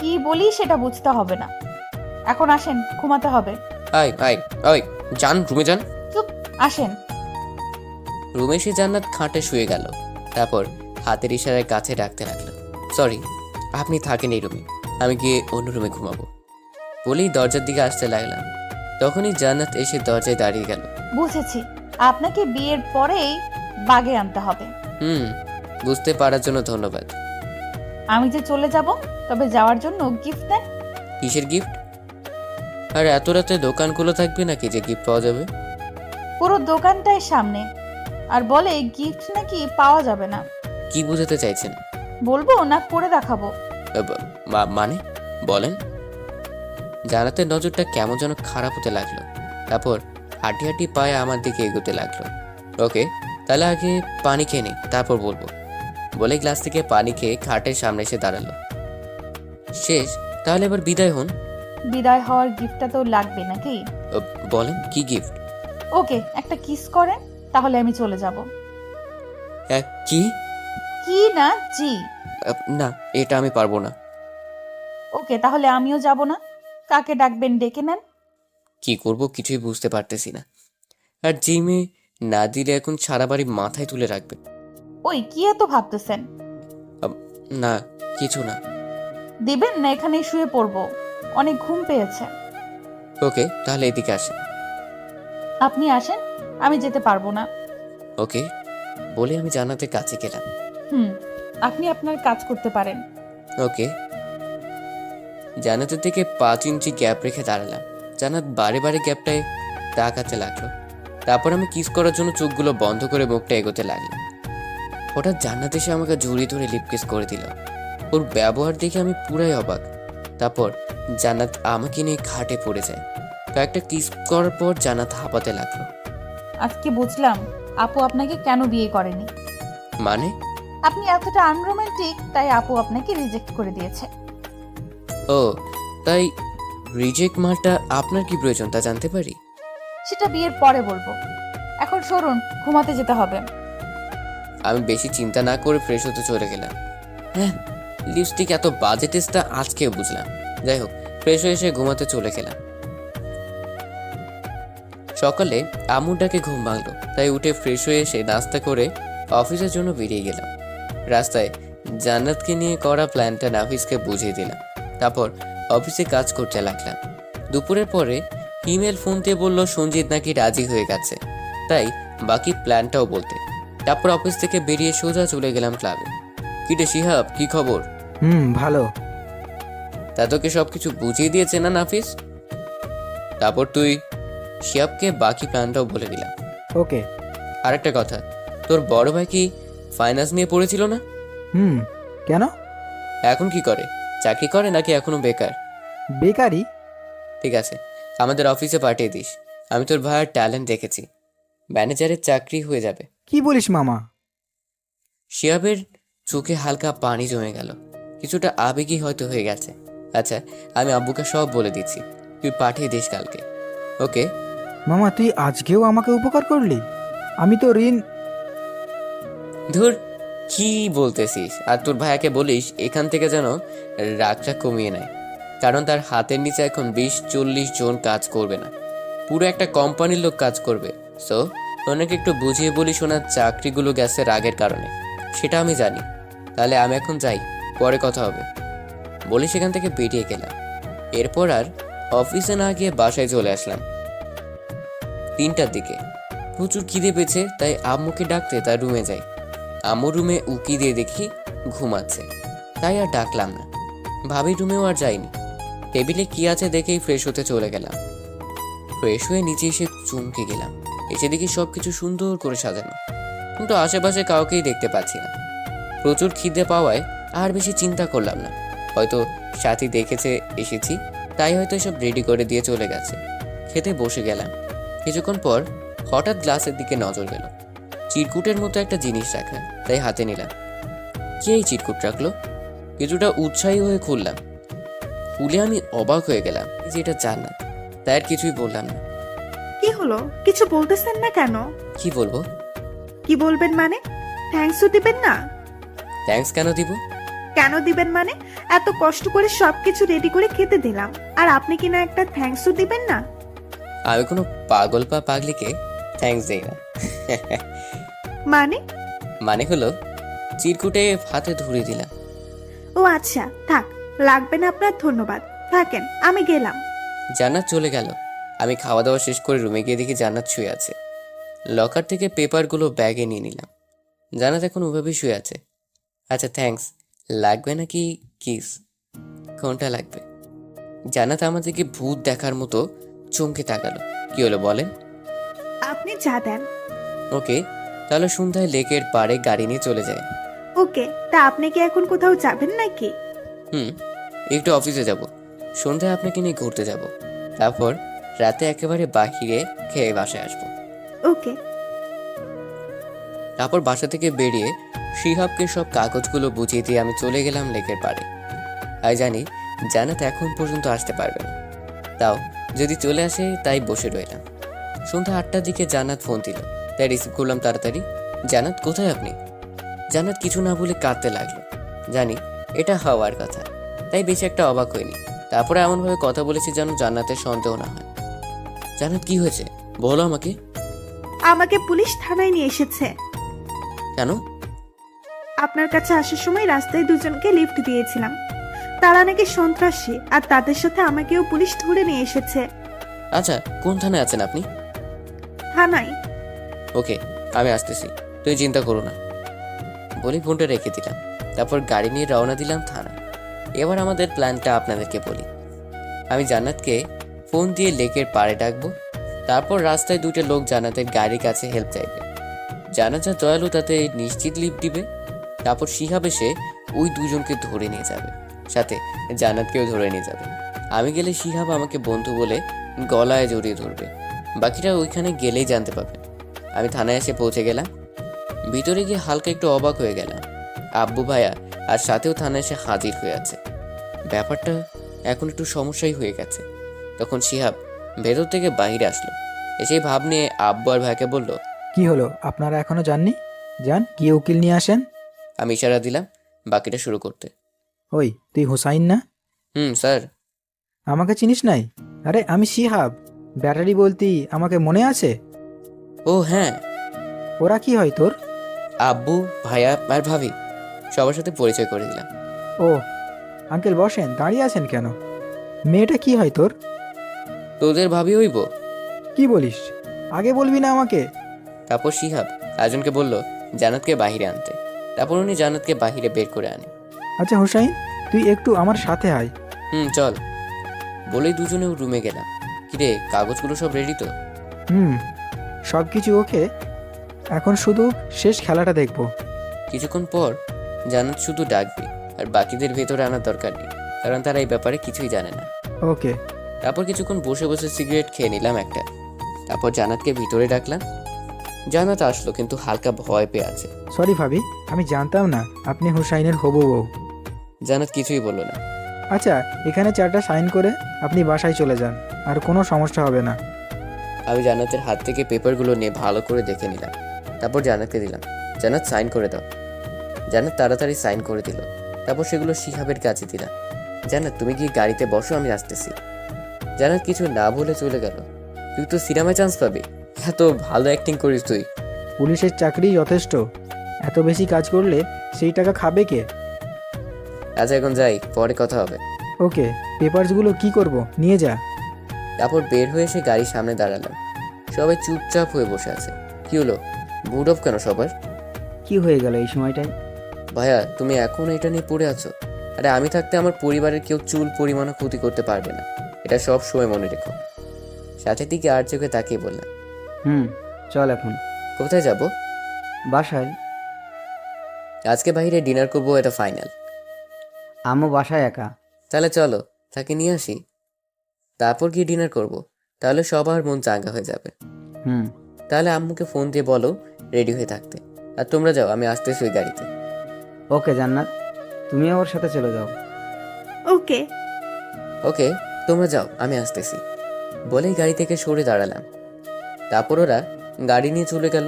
কি বলি সেটা বুঝতে হবে না। এখন আসেন, ঘুমাতে হবে। আয় আয় আয়, যান রুমে যান। চুপ, আসেন। রুমে এসে জান্নাত খাটে শুয়ে গেল। তারপর হাতের ইশারায় কাছে ডাকতে লাগলো, সরি আপনি থাকেন এই রুমে, আমি গিয়ে অন্য রুমে ঘুমাবো। বলেই দরজার দিকে আসতে লাগলাম। তখনই জান্নাত এসে দরজায় দাঁড়িয়ে গেল। বুঝেছি, আপনাকে বিয়ের পরেই বাগে আনতে হবে। বুঝতে পারার জন্য ধন্যবাদ। আমি যে চলে যাব, তবে যাওয়ার জন্য গিফট দেন। কিসের গিফট? আর এত রাতে দোকান খোলা থাকবে নাকি যে গিফট পাওয়া যাবে? পুরো দোকানটাই সামনে, আর বলে গিফট নাকি পাওয়া যাবে না। কি বোঝাতে চাইছেন? বলবো না করে দেখাবো? মানে বলেন। জান্নাতের নজরটা কেমন যেন খারাপ হতে লাগলো। তারপর হাঁটি হাঁটি পায়ে আমার দিকে এগোতে লাগলো। ওকে, তাহলে আগে পানি খেয়ে নিই, তারপর বলবো। বলে গ্লাস থেকে পানি খেয়ে খাটের সামনে এসে দাঁড়ালো। শেষ, তাহলে এবার বিদায় হন। বিদায় হওয়ার গিফটটা তো লাগবে নাকি? বলেন কি গিফট? ওকে, একটা কিস করেন, তাহলে আমি চলে যাব। কি? কি না জি? না, এটা আমি পারবো না। ওকে, তাহলে আমিও যাব না। কাকে ডাকবেন ডেকে নেন। কি করব কিছুই বুঝতে পারতেছি না। আর জিমে না দিলে এখন সারা বাড়ি মাথায় তুলে রাখবে। ওই কি এত ভাবতেছেন? না, কিছু না। দিবেন না এখানেই শুয়ে পড়বো, অনেক ঘুম পেয়েছে। ওকে, তাহলে এদিকে আসেন। আপনি আসেন, আমি যেতে পারবো না। ওকে বলে আমি জান্নাতের কাছে গেলাম। আপনি আপনার কাজ করতে পারেন। ওকে। জান্নাতের দিকে 5 ইঞ্চি গ্যাপ রেখে দাঁড়ালাম। জান্নাত বারে বারে গ্যাপটায় তাকাতে লাগলো। তারপর আমি কিস করার জন্য চোখগুলো বন্ধ করে মুখটা এগোতে লাগলাম। হঠাৎ জান্নাত এসে আমাকে জড়িয়ে ধরে লিপ কিস করে দিল। ওর ব্যবহার দেখে আমি পুরাই অবাক। তারপর জান্নাত আমাকে নিয়ে খাটে পড়ে যায়। কয়েকটা কিস করার পর জান্নাত হাঁপাতে লাগলো। আজকে বুঝলাম আপু আপনাকে কেন বিয়ে করেনি। মানে? আপনি এতটা আনরোমান্টিক, তাই আপু আপনাকে রিজেক্ট করে দিয়েছে। ও তাই? রিজেক্ট মালটা আপনার কি প্রয়োজন তা জানতে পারি? সেটা বিয়ের পরে বলবো, এখন সরুন, ঘুমাতে যেতে হবে। আমি বেশি চিন্তা না করে ফ্রেশ হতে চলে গেলাম। হ্যাঁ, লিপস্টিক এত বাজে টেস্টটা আজকেও বুঝলাম। যাই হোক, ফ্রেশ হয়ে এসে ঘুমাতে চলে গেলাম। সকালে আম্মুর ডাকে ঘুম ভাঙলো, তাই উঠে ফ্রেশ হয়ে এসে নাস্তা করে অফিসের জন্য বেরিয়ে গেলাম। রাস্তায় জান্নাতকে নিয়ে করা প্ল্যানটা নাফিসকে বুঝিয়ে দিলাম। তারপর অফিসে কাজ করতে লাগলাম। দুপুরের পরে ইমেল ফোন দিয়ে বলল সঞ্জিত নাকি রাজি হয়ে গেছে, তাই বাকি প্ল্যানটাও বলতে। তারপর অফিস থেকে বেরিয়ে সোজা চলে গেলাম ক্লাবে। কিরে শিহাব, কি খবর? ভালো। তা তোকে সবকিছু বুঝিয়ে দিয়েছে না নাফিস? তারপর তুই শিহাবকে বাকি প্ল্যানটাও বলে দিলাম। ওকে। আরেকটা কথা, তোর বড় ভাই কি ফাইন্যান্স নিয়ে পড়েছিল না? কেন? এখন কি করে? চাকরি করে নাকি এখনো বেকার? বেকারি? ঠিক আছে, আমাদের অফিসে পাঠিয়ে দিস। আমি তোর ভাইয়ের ট্যালেন্ট দেখেছি, ম্যানেজারের চাকরি হয়ে যাবে। কি বলিস মামা? শিহাবের চোখে হালকা পানি জমে গেল, কিছুটা আবেগী হয়তো হয়ে গেছে। আচ্ছা, আমি আব্বুকে সব বলে দিচ্ছি, তুই পাঠিয়ে দিস কালকে। ওকে? মামা তুই আজকেও আমাকে উপকার করলি, আমি তো ঋণ। ধুর, কি বলতেছিস? আর তোর ভাইয়াকে বলিস এখান থেকে যেন রাগটা কমিয়ে নেয়, কারণ তার হাতের নিচে এখন 20-40 জন কাজ করবে না, পুরো একটা কোম্পানির লোক কাজ করবে। সো ওনাকে একটু বুঝিয়ে বলিস ওনার চাকরিগুলো গেছে রাগের কারণে, সেটা আমি জানি। তাহলে আমি এখন যাই, পরে কথা হবে। বলে সেখান থেকে বেরিয়ে গেলাম। এরপর আর অফিসে না গিয়ে বাসায় চলে আসলাম 3টার দিকে। প্রচুর খিদে পেয়েছে, তাই আম্মুকে ডাকতে তার রুমে যাই। আম্মুর রুমে উকি দিয়ে দেখি ঘুমাচ্ছে, তাই আর ডাকলাম না। ভাবির রুমেও আর যাইনি। টেবিলে কি আছে দেখেই ফ্রেশ হতে চলে গেলাম। ফ্রেশ হয়ে নিচে এসে চমকে গেলাম, এসে দেখি সবকিছু সুন্দর করে সাজানো, কিন্তু আশেপাশে কাউকেই দেখতে পাচ্ছি না। প্রচুর খিদে পাওয়ায় আর বেশি চিন্তা করলাম না, হয়তো সাথী দেখেছে এসেছি, তাই হয়তো সব রেডি করে দিয়ে চলে গেছে। খেতে বসে গেলাম। কিছুক্ষণ পর হঠাৎ গ্লাসের দিকে নজর গেল, চিরকুটের মতো একটা জিনিস রাখা, তাই হাতে নিলাম। কে এই চিরকুট রাখলো? কিছুটা উৎসাহী হয়ে খুললাম। ফুলে আমি অবাক হয়ে গেলাম যে এটা জান্নাত। তাই আর কিছুই বললাম না। কি হলো, কিছু বলতেছেন না কেন? কি বলবো? কি বলবেন মানে? থ্যাঙ্কসও দিবেন না? থ্যাঙ্কস কেন দিব? কেন দিবেন মানে? এত কষ্ট করে সবকিছু রেডি করে খেতে দিলাম, আর আপনি কি না একটা থ্যাঙ্কসও দিবেন না? আমি কোনো পাগল বা পাগলিকে থ্যাঙ্কস দেই না। মানে? মানে হলো চিরকুটে হাতে ধরে দিলাম। ও আচ্ছা, থাক, লাগবে না আপনার ধন্যবাদ। থাকেন, আমি গেলাম। জান্নাত চলে গেল। আমি খাওয়া দাওয়া শেষ করে রুমে গিয়ে দেখি জান্নাত শুয়ে আছে। লকার থেকে পেপারগুলো ব্যাগে নিয়ে নিলাম। জান্নাত এখন ওভাবেই শুয়ে আছে। আচ্ছা থ্যাঙ্কস লাগবে নাকি কিস, কোনটা লাগবে? জান্নাত আমাদেরকে ভূত দেখার মতো চমকে তাকালো। কি হলো বলেন? আপনি যা দেন। ওকে, তাহলে সন্ধ্যায় লেকের পাড়ে গাড়ি নিয়ে চলে যায়। ওকে, তা আপনি কি এখন কোথাও যাবেন নাকি? হুম, একটু অফিসে যাব, সন্ধ্যায় আপনাকে নিয়ে ঘুরতে যাব, তারপর রাতে একেবারে বাহিরে খেয়ে বাসায় আসবো। ওকে। তারপর বাসা থেকে বেরিয়ে শিহাবকে সব কাগজগুলো বুঝিয়ে দিয়ে আমি চলে গেলাম লেকের পাড়ে। আর জানি জান্নাত এখন পর্যন্ত আসতে পারবে না, তাও যদি চলে আসে তাই বসে রইলাম। সন্ধ্যা 8টার দিকে জান্নাত ফোন দিল, তাই রিসিভ করলাম তাড়াতাড়ি। জান্নাত কোথায় আপনি? জান্নাত কিছু না বলে কাঁদতে লাগলো। জানি এটা হওয়ার কথা, তাই বেশি একটা অবাক হয়নি। তারপরে এমনভাবে কথা বলেছি যেন জান্নাতের সন্দেহ না হয়। জান্নাত কি হয়েছে বলো আমাকে। আমাকে পুলিশ থানায় নিয়ে এসেছে। কেন? আপনার কাছে আসার সময় রাস্তায় দুজনকে লিফট দিয়েছিলাম, তারা নাকি সন্ত্রাসী, আর তাদের সাথে আমাকেও পুলিশ ধরে নিয়ে এসেছে। আচ্ছা, কোন থানায় আছেন আপনি? থানায়। ওকে, আমি আসতেছি, তুই চিন্তা করো না। বলি ফোনটা রেখে দিলাম। তারপর গাড়ি নিয়ে রওনা দিলাম থানা। এবার আমাদের প্ল্যানটা আপনাদেরকে বলি। আমি জান্নাতকে ফোন দিয়ে লেকের পাড়ে ডাকবো। তারপর রাস্তায় দুটো লোক জান্নাতের গাড়ির কাছে হেল্প চাইবে। জান্নাত যা দয়ালু তাতে নিশ্চিত লিফট দিবে। তারপর শিহাব এসে ওই দুজনকে ধরে নিয়ে যাবে, সাথে জান্নাতকেও ধরে নিয়ে যাবে। আমি গেলে শিহাব আমাকে বন্ধু বলে গলায় জড়িয়ে ধরবে। বাকিটা ওইখানে গেলেই জানতে পারবে। আমি থানায় এসে পৌঁছে গেলাম। ভিতরে গিয়ে হালকা একটু অবাক হয়ে গেলাম। আব্বু ভাইয়া আর সাথেও থানায় এসে হাজির হয়ে আছে। ব্যাপারটা এখন একটু সমস্যাই হয়ে গেছে। তখন শিহাব ভেতর থেকে বাইরে আসলো, এসেই ভাব নিয়ে আব্বু আর ভাইকে বলল, কি হলো, আপনারা এখনো যাননি? যান, গিয়ে উকিল নিয়ে আসেন। আমি ইশারা দিলাম বাকিটা শুরু করতে। ওই, তুই হুসাইন না? হুম স্যার। আমাকে চিনিস নাই? আরে আমি শিহাব, ব্যাটারি বলতি, আমাকে মনে আছে? ও হ্যাঁ। ওরা কি হয় তোর? আব্বু ভাইয়া আর ভাবি সবার সাথে পরিচয় করে দিলাম। ও আঙ্কেল, বসেন, দাঁড়িয়ে আছেন কেন? মেয়েটা কি হয় তোর? তোদের ভাবি হইব? কি বলিস, আগে বলবি না আমাকে? তারপর শিহাব আরেকজনকে বলল জান্নাতকে বাহিরে আনতে। তারপর উনি জান্নাতকে বাহিরে বের করে আনে। আচ্ছা হুসাইন, তুই একটু আমার সাথে আয়। চল বলেই দুজনেও রুমে গেলাম। কিরে, কাগজগুলো সব রেডি তো? সব কিছু ওকে, এখন শুধু শেষ খেলাটা দেখবো। কিছুক্ষণ পর জান্নাত শুধু ডাকবে, আর বাকিদের ভেতরে আনার দরকার নেই, কারণ তারা এই ব্যাপারে কিছুই জানে না। ওকে। তারপর কিছুক্ষণ বসে বসে সিগারেট খেয়ে নিলাম একটা। তারপর জান্নাতকে ভিতরে ডাকলাম। জান্নাত আসলো, কিন্তু হালকা ভয় পেয়ে আছে। সরি ভাবি, আমি জানতাম না আপনি হুসাইনের হবু বউ। জান্নাত কিছুই বললো না। আচ্ছা, এখানে 4টা সাইন করে আপনি বাসায় চলে যান, আর কোনো সমস্যা হবে না। আমি জান্নাতের হাত থেকে পেপারগুলো নিয়ে ভালো করে দেখে নিলাম। তারপর জান্নাতকে দিলাম। জান্নাত সাইন করে দাও। জান্নাত তাড়াতাড়ি সাইন করে দিল। তারপর সেগুলো শিহাবের কাছে দিলাম। জান্নাত তুমি গিয়ে গাড়িতে বসো, আমি আসতেছি। জান্নাত কিছু না বলে চলে গেল। তুই তো সিনেমায় চান্স পাবি, এত ভালো অ্যাক্টিং করিস তুই। পুলিশের চাকরি যথেষ্ট, এত বেশি কাজ করলে সেই টাকা খাবে কে? আচ্ছা এখন যাই, পরে কথা হবে। ওকে, পেপারসগুলো কি করব, নিয়ে যা। তারপর বের হয়ে এসে গাড়ির সামনে দাঁড়ালাম। সবাই চুপচাপ হয়ে বসে আছে। কি হলো, মুড অফ কেন সবার? কি হয়ে গেল এই সময়টায়? ভাইয়া তুমি এখন এটা নিয়ে পড়ে আছো? আরে আমি থাকতে আমার পরিবারের কেউ চুল পরিমাণও ক্ষতি করতে পারবে না, এটা সব সময় মনে রেখো। সাথে দিকে আর চোখে তাকিয়ে বললাম, চল এখন। কোথায় যাব? বাসায়। আজকে বাইরে ডিনার করবো, এটা ফাইনাল। আম্মু বাসায় একা। তাহলে চলো তাকে নিয়ে আসি, তারপর গিয়ে ডিনার করব। তাহলে সবার মন চাঙ্গা হয়ে যাবে। তাহলে আম্মুকে ফোন দিয়ে বলো রেডি হয়ে থাকতে, আর তোমরা যাও, আমি আসতেছি ওই গাড়িতে। ওকে জান্নাত, তুমিও ওর সাথে চলে যাও। ওকে। ওকে, তোমরা যাও, আমি আসতেছি বলেই গাড়ি থেকে সরে দাঁড়ালাম। তারপর ওরা গাড়ি নিয়ে চলে গেল।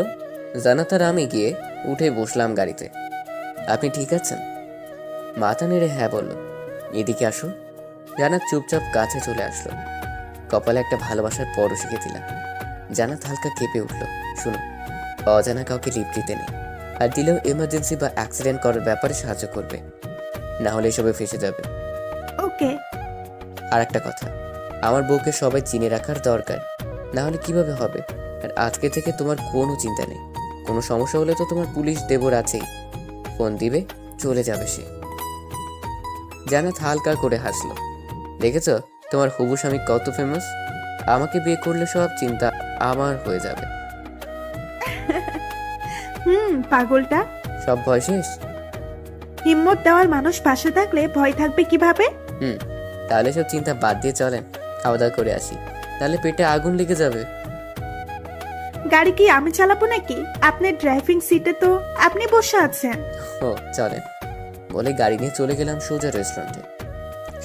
জান্নাত আর আমি গিয়ে উঠে বসলাম গাড়িতে। আপনি ঠিক আছেন? মাথা নেড়ে হ্যাঁ বলল। এদিকে আসো। জান্নাত চুপচাপ কাছে চলে আসলো। কপালে একটা ভালোবাসার পরও শিখে দিলাম। জান্নাত হালকা কেঁপে উঠল। শুনো, অজানা কাউকে লিপ দিতে নেই, আর দিলেও এমার্জেন্সি বা অ্যাক্সিডেন্ট করার ব্যাপারে সাহায্য করবে, না হলে এসবে ফেসে যাবে। ওকে। আর একটা কথা, আমার বউকে সবাই চিনে রাখার দরকার, না হলে কিভাবে হবে? আর আজকে থেকে তোমার কোনো চিন্তা নেই। কোনো সমস্যা হলে তো তোমার পুলিশ দেবর আছেই, ফোন দিবে, চলে যাবে সে। জান্নাত হালকা করে হাসলো। দেখেছ তোমার হবু স্বামী কত ফেমাস? আমাকে বিয়ে করলে সব চিন্তা আমার হয়ে যাবে। পাগলটা। সব ভয় শেষ? হিম্মত দেওয়ার মানুষ পাশে থাকলে ভয় থাকবে কিভাবে? তাহলে সব চিন্তা বাদ দিয়ে চলেন, খাওয়া দাওয়া করে আসি, তাহলে পেটে আগুন লেগে যাবে। গাড়ি কি আমি চালাবো নাকি? আপনার ড্রাইভিং সিটে তো আপনি বসে আছেন। ও চলেন বলে গাড়ি নিয়ে চলে গেলাম সোজা রেস্টুরেন্টে।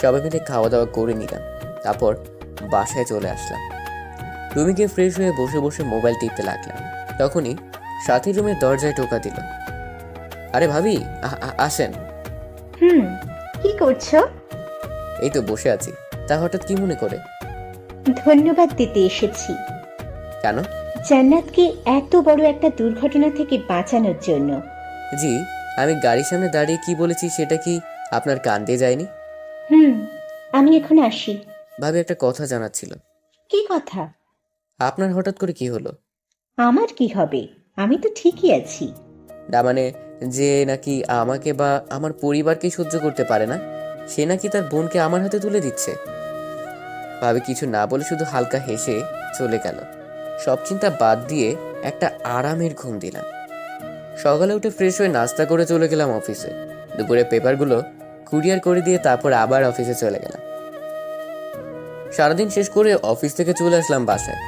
সবাই মিলে খাওয়া দাওয়া করে নিলাম। তারপর বাসায় চলে আসলাম। রুমে গিয়ে ফ্রেশ হয়ে বসে বসে মোবাইল টিপতে লাগলাম। তখনই সাথী রুমের দরজায় টোকা দিল। আরে ভাবি, আসেন। কি করছো? এই তো বসে আছি। তা হঠাৎ কি মনে করে? ধন্যবাদ দিতে এসেছি কেন? জান্নাতকে এত বড় একটা দুর্ঘটনা থেকে বাঁচানোর জন্য। জি, আমি গাড়ির সামনে দাঁড়িয়ে কি বলেছি সেটা কি আপনার কান দিয়ে যায়নি? আমি এখন আসি। ভাবি, একটা কথা জানার ছিল। কি কথা? আপনার হঠাৎ করে কি হলো? আমার কি হবে? আমি তো ঠিকই আছি। না মানে, যে নাকি আমাকে বা আমার পরিবারকে সহ্য করতে পারে না, সে নাকি তার বোনকে আমার হাতে তুলে দিচ্ছে। ভাবি কিছু না বলে শুধু হালকা হেসে চলে গেল। সব চিন্তা বাদ দিয়ে একটা আরামের ঘুম দিলাম। সকালে উঠে ফ্রেশ হয়ে নাস্তা করে চলে গেলাম অফিসে। দুপুরে পেপারগুলো কুরিয়ার করে দিয়ে তারপর আবার অফিসে চলে গেলাম। সারাদিন শেষ করে অফিস থেকে চলে আসলাম বাসায়।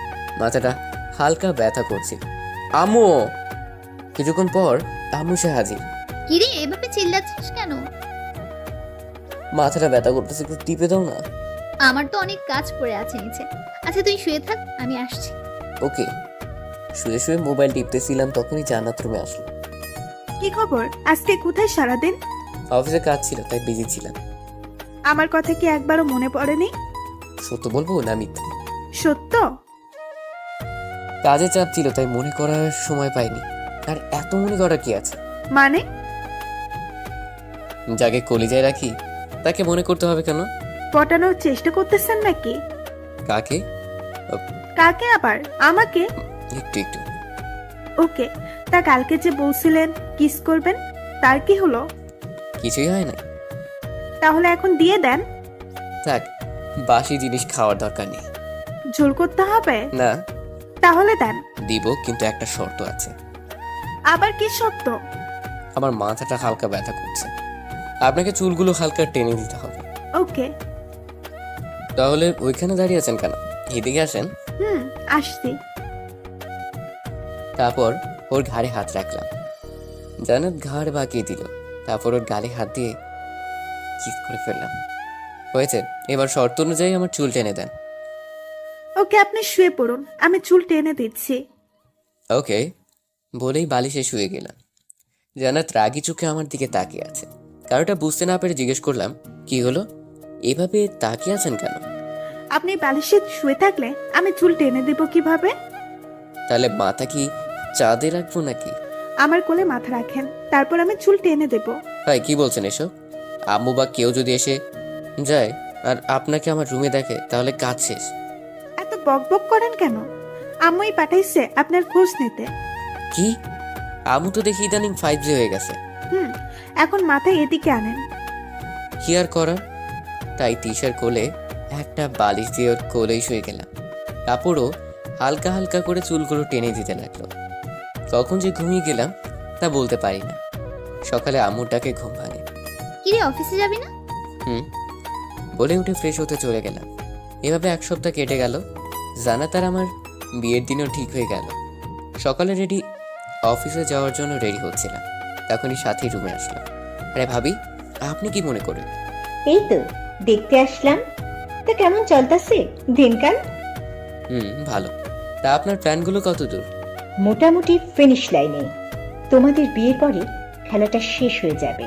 মাথাটা হালকা ব্যথা করছিল। আম্মু! কিছুক্ষণ পর আম্মু সে হাজির। কিরে এভাবে চিল্লাচ্ছিস কেন? মাথাটা ব্যথা করতেছে, একটু টিপে দাও না। আমার তো অনেক কাজ পড়ে আছে নিচে। আচ্ছা তুই শুয়ে থাক, আমি আসছি। ওকে। শুয়ে শুয়ে মোবাইল টিপতেছিলাম, তখনই জান্নাত রুমে আসলো। কি খবর? আজকে কোথায় সারাদিন? অফিসে কাজ ছিল, তাই বিজি ছিলাম। আমার কথা কি একবারও মনে পড়েনি? সত্য বলবো না মিথ্যে? সত্য? কাজে চাপ ছিল, তাই মনে করার সময় পাইনি। আর এত মনে করার কি আছে? মানে? যাকে কলিজায় রাখি তাকে মনে করতে হবে কেন? পটানোর চেষ্টা করতেছেন নাকি? কাকে? কাকে আবার? আমাকে? একটু একটু। ওকে। তা কালকে যে বলছিলেন কিস করবেন, তার কি হলো? কিছুই হয় না। তাহলে এখন দিয়ে দেন। থাক, বাসি জিনিস খাওয়ার দরকার নেই। জোর করতে হবে? না, তাহলে দেন। দিব, কিন্তু একটা শর্ত আছে। আবার কি শর্ত? আমার মাথাটা হালকা ব্যথা করছে, আপনাকে চুলগুলো হালকা টেনে দিতে হবে। ওকে। তাহলে ওইখানে দাঁড়িয়ে আছেন কেন? এদিকে আসেন। আসছি। তারপর ওর ঘাড়ে হাত রাখলাম। জান্নাত ঘাড় বাঁকিয়ে দিল। তারপর ওর গালে হাত দিয়ে কিস করে ফেললাম। হয়েছে, এবার শর্ত অনুযায়ী আমার চুল টেনে দেন। ওকে, আপনি শুয়ে পড়ুন, আমি চুল টেনে দিচ্ছি। ওকে বলেই বালিশে শুয়ে গেলাম। জান্নাত রাগি চোখে আমার দিকে তাকিয়ে আছে। কারোটা বুঝতে না পেরে জিজ্ঞেস করলাম, কি হলো, এভাবে তাকিয়ে আছেন কেন? আপনি বালিশে শুয়ে থাকলে আমি চুল টেনে দেব কিভাবে? তাহলে মাথা কি চাঁদে রাখবো নাকি? আমার কোলে মাথা রাখেন, তারপর আমি চুল টেনে দেব। ভাই কি বলছেন এসব? আম্মু বা কেউ যদি এসে যায় আর আপনাকে আমার রুমে দেখে, তাহলে কাজ শেষ। এত বক বক করেন কেন? আম্মুই পাঠাইছে আপনার খোঁজ নিতে। কি? আম্মু তো দেখি ইদানিং 5G হয়ে গেছে। এখন মাথায় এদিকে আনেন। কি আর করার, তাই তিশার কোলে একটা বালিশ দিয়ে ওর কোলেই শুয়ে গেলাম। কাপড়ও হালকা হালকা করে চুলগুলো টেনে দিতে লাগলো। কখন যে ঘুমিয়ে গেলাম তা বলতে পারি না। সকালে আম্মুর ডাকে ঘুম ভাঙে। কিরে অফিসে যাবি না? বলে উঠে ফ্রেশ হতে চলে গেলাম। এভাবে এক সপ্তাহ কেটে গেল। জান্নাত আর আমার বিয়ের দিনও ঠিক হয়ে গেল। সকালে রেডি অফিসে যাওয়ার জন্য রেডি হচ্ছিলাম, তখনই সাথী রুমে আসলো। আরে ভাবি, আপনি কি মনে করেন? এই তো দেখতে আসলাম। তা কেমন চলতেছে দিনকাল? ভালো। তা আপনার প্ল্যানগুলো কত দূর? মোটামুটি ফিনিশ লাইনে। তোমাদের বিয়ের পরে খেলাটা শেষ হয়ে যাবে।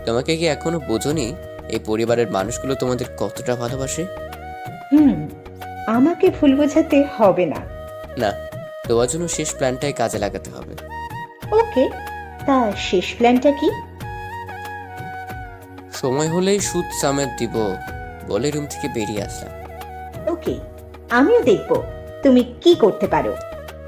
তোমাকে কি এখনো বোঝোনি এই পরিবারের মানুষগুলো তোমাদের কতটা ভালোবাসে? আমাকে ভুল বোঝাতে হবে না। না, তোমার জন্য শেষ প্ল্যানটাই কাজে লাগাতে হবে। ওকে, তা শেষ প্ল্যানটা কি? সময় হলেই সুদ সামেত দিব বলে রুম থেকে বেরিয়ে আসলাম। ওকে, আমিও দেখব তুমি কি করতে পারো।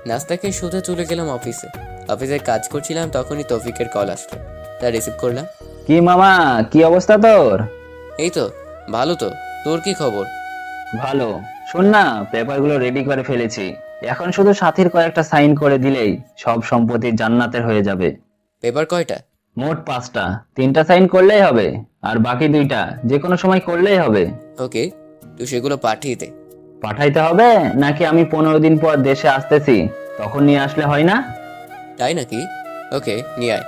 নাস্তা খেয়ে সোজা চলে গেলাম অফিসে। অফিসে কাজ করছিলাম, তখনই তৌফিকের কল আসলো। তা রিসিভ করলাম। কি মামা, কি অবস্থা তোর? এই তো ভালো। তো তোর কি খবর? ভালো। শোন না, পেপারগুলো রেডি করে ফেলেছি। এখন শুধু সাথীর কয়েকটা সাইন করে দিলেই সব সম্পত্তি জান্নাতের হয়ে যাবে। পেপার কয়টা? মোট 5টা। 3টা সাইন করলেই হবে, আর বাকি 2টা যে কোনো সময় করলেই হবে। ওকে, তুই সেগুলো পাঠিয়ে দে। পাঠাইতে হবে নাকি আমি 15 দিন পর দেশে আসতেছি তখন নিয়ে আসলে হয় না? তাই নাকি? ওকে, নিয়ে আয়।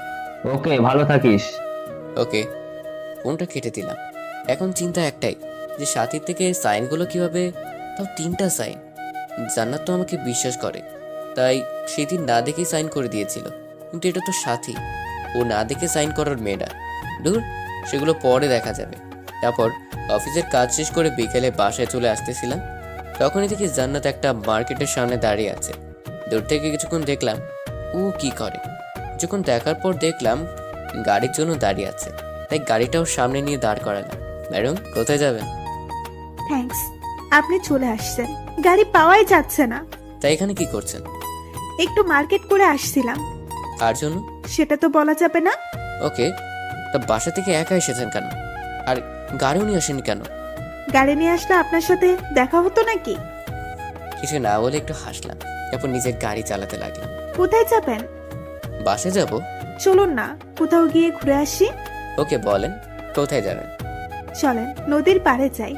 ওকে, ভালো থাকিস। ওকে, ফোনটা কেটে দিলাম। এখন চিন্তা একটাই যে সাথীর থেকে সাইনগুলো কিভাবে, তাও 3টা সাইন। জান্নাত তো আমাকে বিশ্বাস করে, তাই সেদিন না দেখেই সাইন করে দিয়েছিল। কিন্তু এটা তো সাথী, ও না দেখে সাইন করার মেয়েরা। দূর, সেগুলো পরে দেখা যাবে। তারপর অফিসের কাজ শেষ করে বিকেলে বাসায় চলে আসতেছিলাম, তখনই দেখি জান্নাত একটা মার্কেটের সামনে দাঁড়িয়ে আছে। দূর থেকে কিছুক্ষণ দেখলাম ও কি করে। কিছুক্ষণ দেখার পর দেখলাম গাড়ির জন্য দাঁড়িয়ে আছে, তাই গাড়িটাও সামনে নিয়ে দাঁড় করালাম। ম্যাডাম, কোথায় যাবেন? থ্যাঙ্কস, আপনি চলে আসছেন। গাড়ি পাওয়াই যাচ্ছে না। তাই এখানে কি করছেন? একটু মার্কেট করে আসছিলাম। কার জন্য? সেটা তো বলা যাবে না। ওকে, তা বাসা থেকে একা এসেছেন কেন? আর গাড়িও নিয়ে আসেনি কেন? গাড়ি নিয়ে আসলে আপনার সাথে দেখা হতো নাকি? কিছু না বলে একটু হাসলাম, তারপর নিজের গাড়ি চালাতে লাগলাম। কোথায় যাবেন? বাসে যাব। চলুন না, কোথাও গিয়ে ঘুরে আসি। ওকে, বলেন কোথায় যাবেন? চলেন নদীর পাড়ে যাই।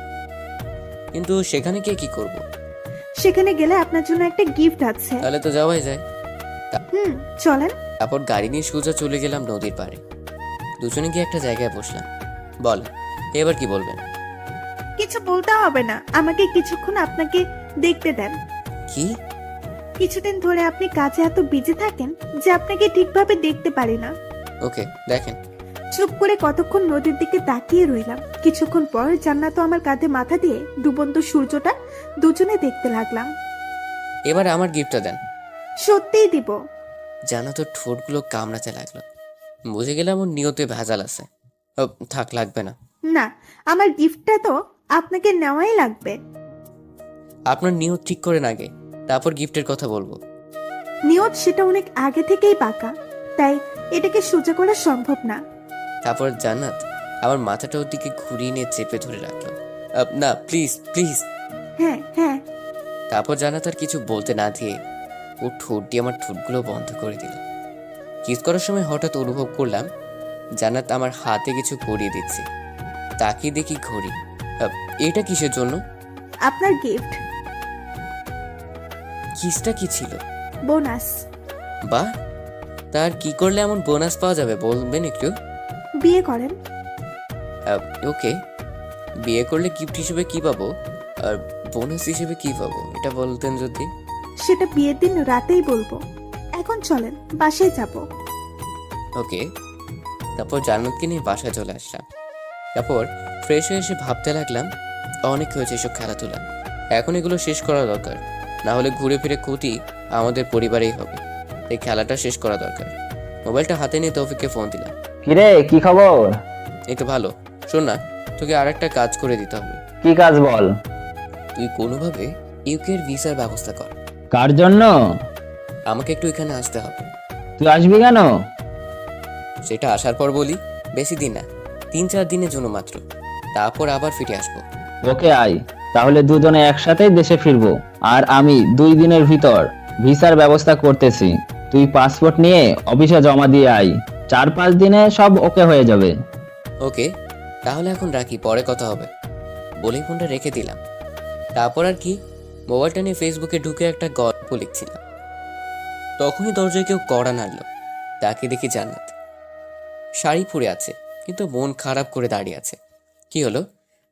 কিন্তু সেখানে গিয়ে কি করব? সেখানে গেলে আপনার জন্য একটা গিফট আছে। তাহলে তো যাওয়াই যায়। চলেন। তারপর গাড়ি নিয়ে সোজা চলে গেলাম নদীর পাড়ে। দুজনে গিয়ে একটা জায়গায় বসলাম। বলেন, এবার কি বলবেন? কিছু বলতে হবে না, আমাকে কিছুক্ষণ আপনাকে দেখতে দেন। কি? কিছুদিন ধরে আপনি কাজে এত বিজি থাকেন যে আপনাকে ঠিকভাবে দেখতে পারি না। ওকে, দেখেন। চুপ করে কতক্ষণ নদীর দিকে তাকিয়ে রইলাম। কিছুক্ষণ পর জান্নাত আমার কাঁধে মাথা দিয়ে ডুবন্ত সূর্যটা দুজনে দেখতে লাগলাম। এবার আমার গিফটটা দেন। সত্যিই দিব। জানা তো ঠোঁটগুলো কামড়াতে লাগলো। বুঝে গেলাম ওর নিয়তে ভেজাল আছে। ও, থাক, লাগবে না। না, আমার গিফটটা তো আপনাকে নেওয়াই লাগবে। আপনার নিয়ত ঠিক করে আগে, তারপর গিফটের কথা বলবো। নিয়ত সেটা অনেক আগে থেকেই পাকা, তাই এটাকে সোজা করা সম্ভব না। তারপর জান্নাত আমার মাথাটা ওর দিকে ঘুরিয়ে নিয়ে চেপে ধরে রাখলো। না, প্লিজ প্লিজ। হ্যাঁ হ্যাঁ। তারপর জান্নাত আর কিছু বলতে না দিয়ে ও ঠোঁট দিয়ে আমার ঠোঁটগুলো বন্ধ করে দিল। কিস করার সময় হঠাৎ অনুভব করলাম জান্নাত আমার হাতে কিছু পরিয়ে দিচ্ছে। তাকিয়ে দেখি ঘড়ি। এটা কিসের জন্য? আপনার গিফট। কিসটা কি ছিল? বোনাস। বাহ, তার কি করলে এমন বোনাস পাওয়া যাবে বলবেন একটু? বিয়ে করেন। ওকে, বিয়ে করলে গিফট হিসেবে কি পাবো আর বোনাস হিসেবে কি পাবো এটা বলতেন যদি। সেটা বিয়ের দিন রাতেই বলবো। এখন চলেন বাসায় যাব। ওকে। তারপর জান্নাতকে নিয়ে বাসায় চলে আসলাম। তারপর ফ্রেশ হয়ে এসে ভাবতে লাগলাম অনেক হয়েছে এসব খেলাধুলা, এখন এগুলো শেষ করা দরকার, না হলে ঘুরে ফিরে ক্ষতি আমাদের পরিবারেই হবে। এই খেলাটা শেষ করা দরকার। মোবাইলটা হাতে নিয়ে তৌফিককে ফোন দিলাম। কিরে, কি খবর? এই তো ভালো। শোন না, তোকে আর একটা কাজ করে দিতে হবে। কি কাজ বল? তুই কোনোভাবে ইউকের ভিসার ব্যবস্থা কর। কার জন্য? আমাকে একটু এখানে আসতে হবে। তুই আসবি কেন? সেটা আসার পর বলি। বেশি দিন না, 3-4 দিনের জন্য মাত্র, তারপর আবার ফিরে আসবো। ওকে, আয়। তাহলে দুজনে একসাথেই দেশে ফিরবো, আর আমি 2 দিনের ভিতর ভিসার ব্যবস্থা করতেছি। তুই পাসপোর্ট নিয়ে অফিসে জমা দিয়ে আয়। 4-5 দিনে সব ওকে হয়ে যাবে। ওকে, তাহলে এখন রাখি, পরে কথা হবে। বলেই ফোনটা রেখে দিলাম। তারপর আর কি, মোবাইলটা নিয়ে ফেসবুকে ঢুকে একটা গল্প লিখছিলাম। তখনই দরজায় কেউ কড়া নাড়ল। তাকে দেখি জান্নাত। শাড়ি পরে আছে, কিন্তু মন খারাপ করে দাঁড়িয়ে আছে। কি হলো?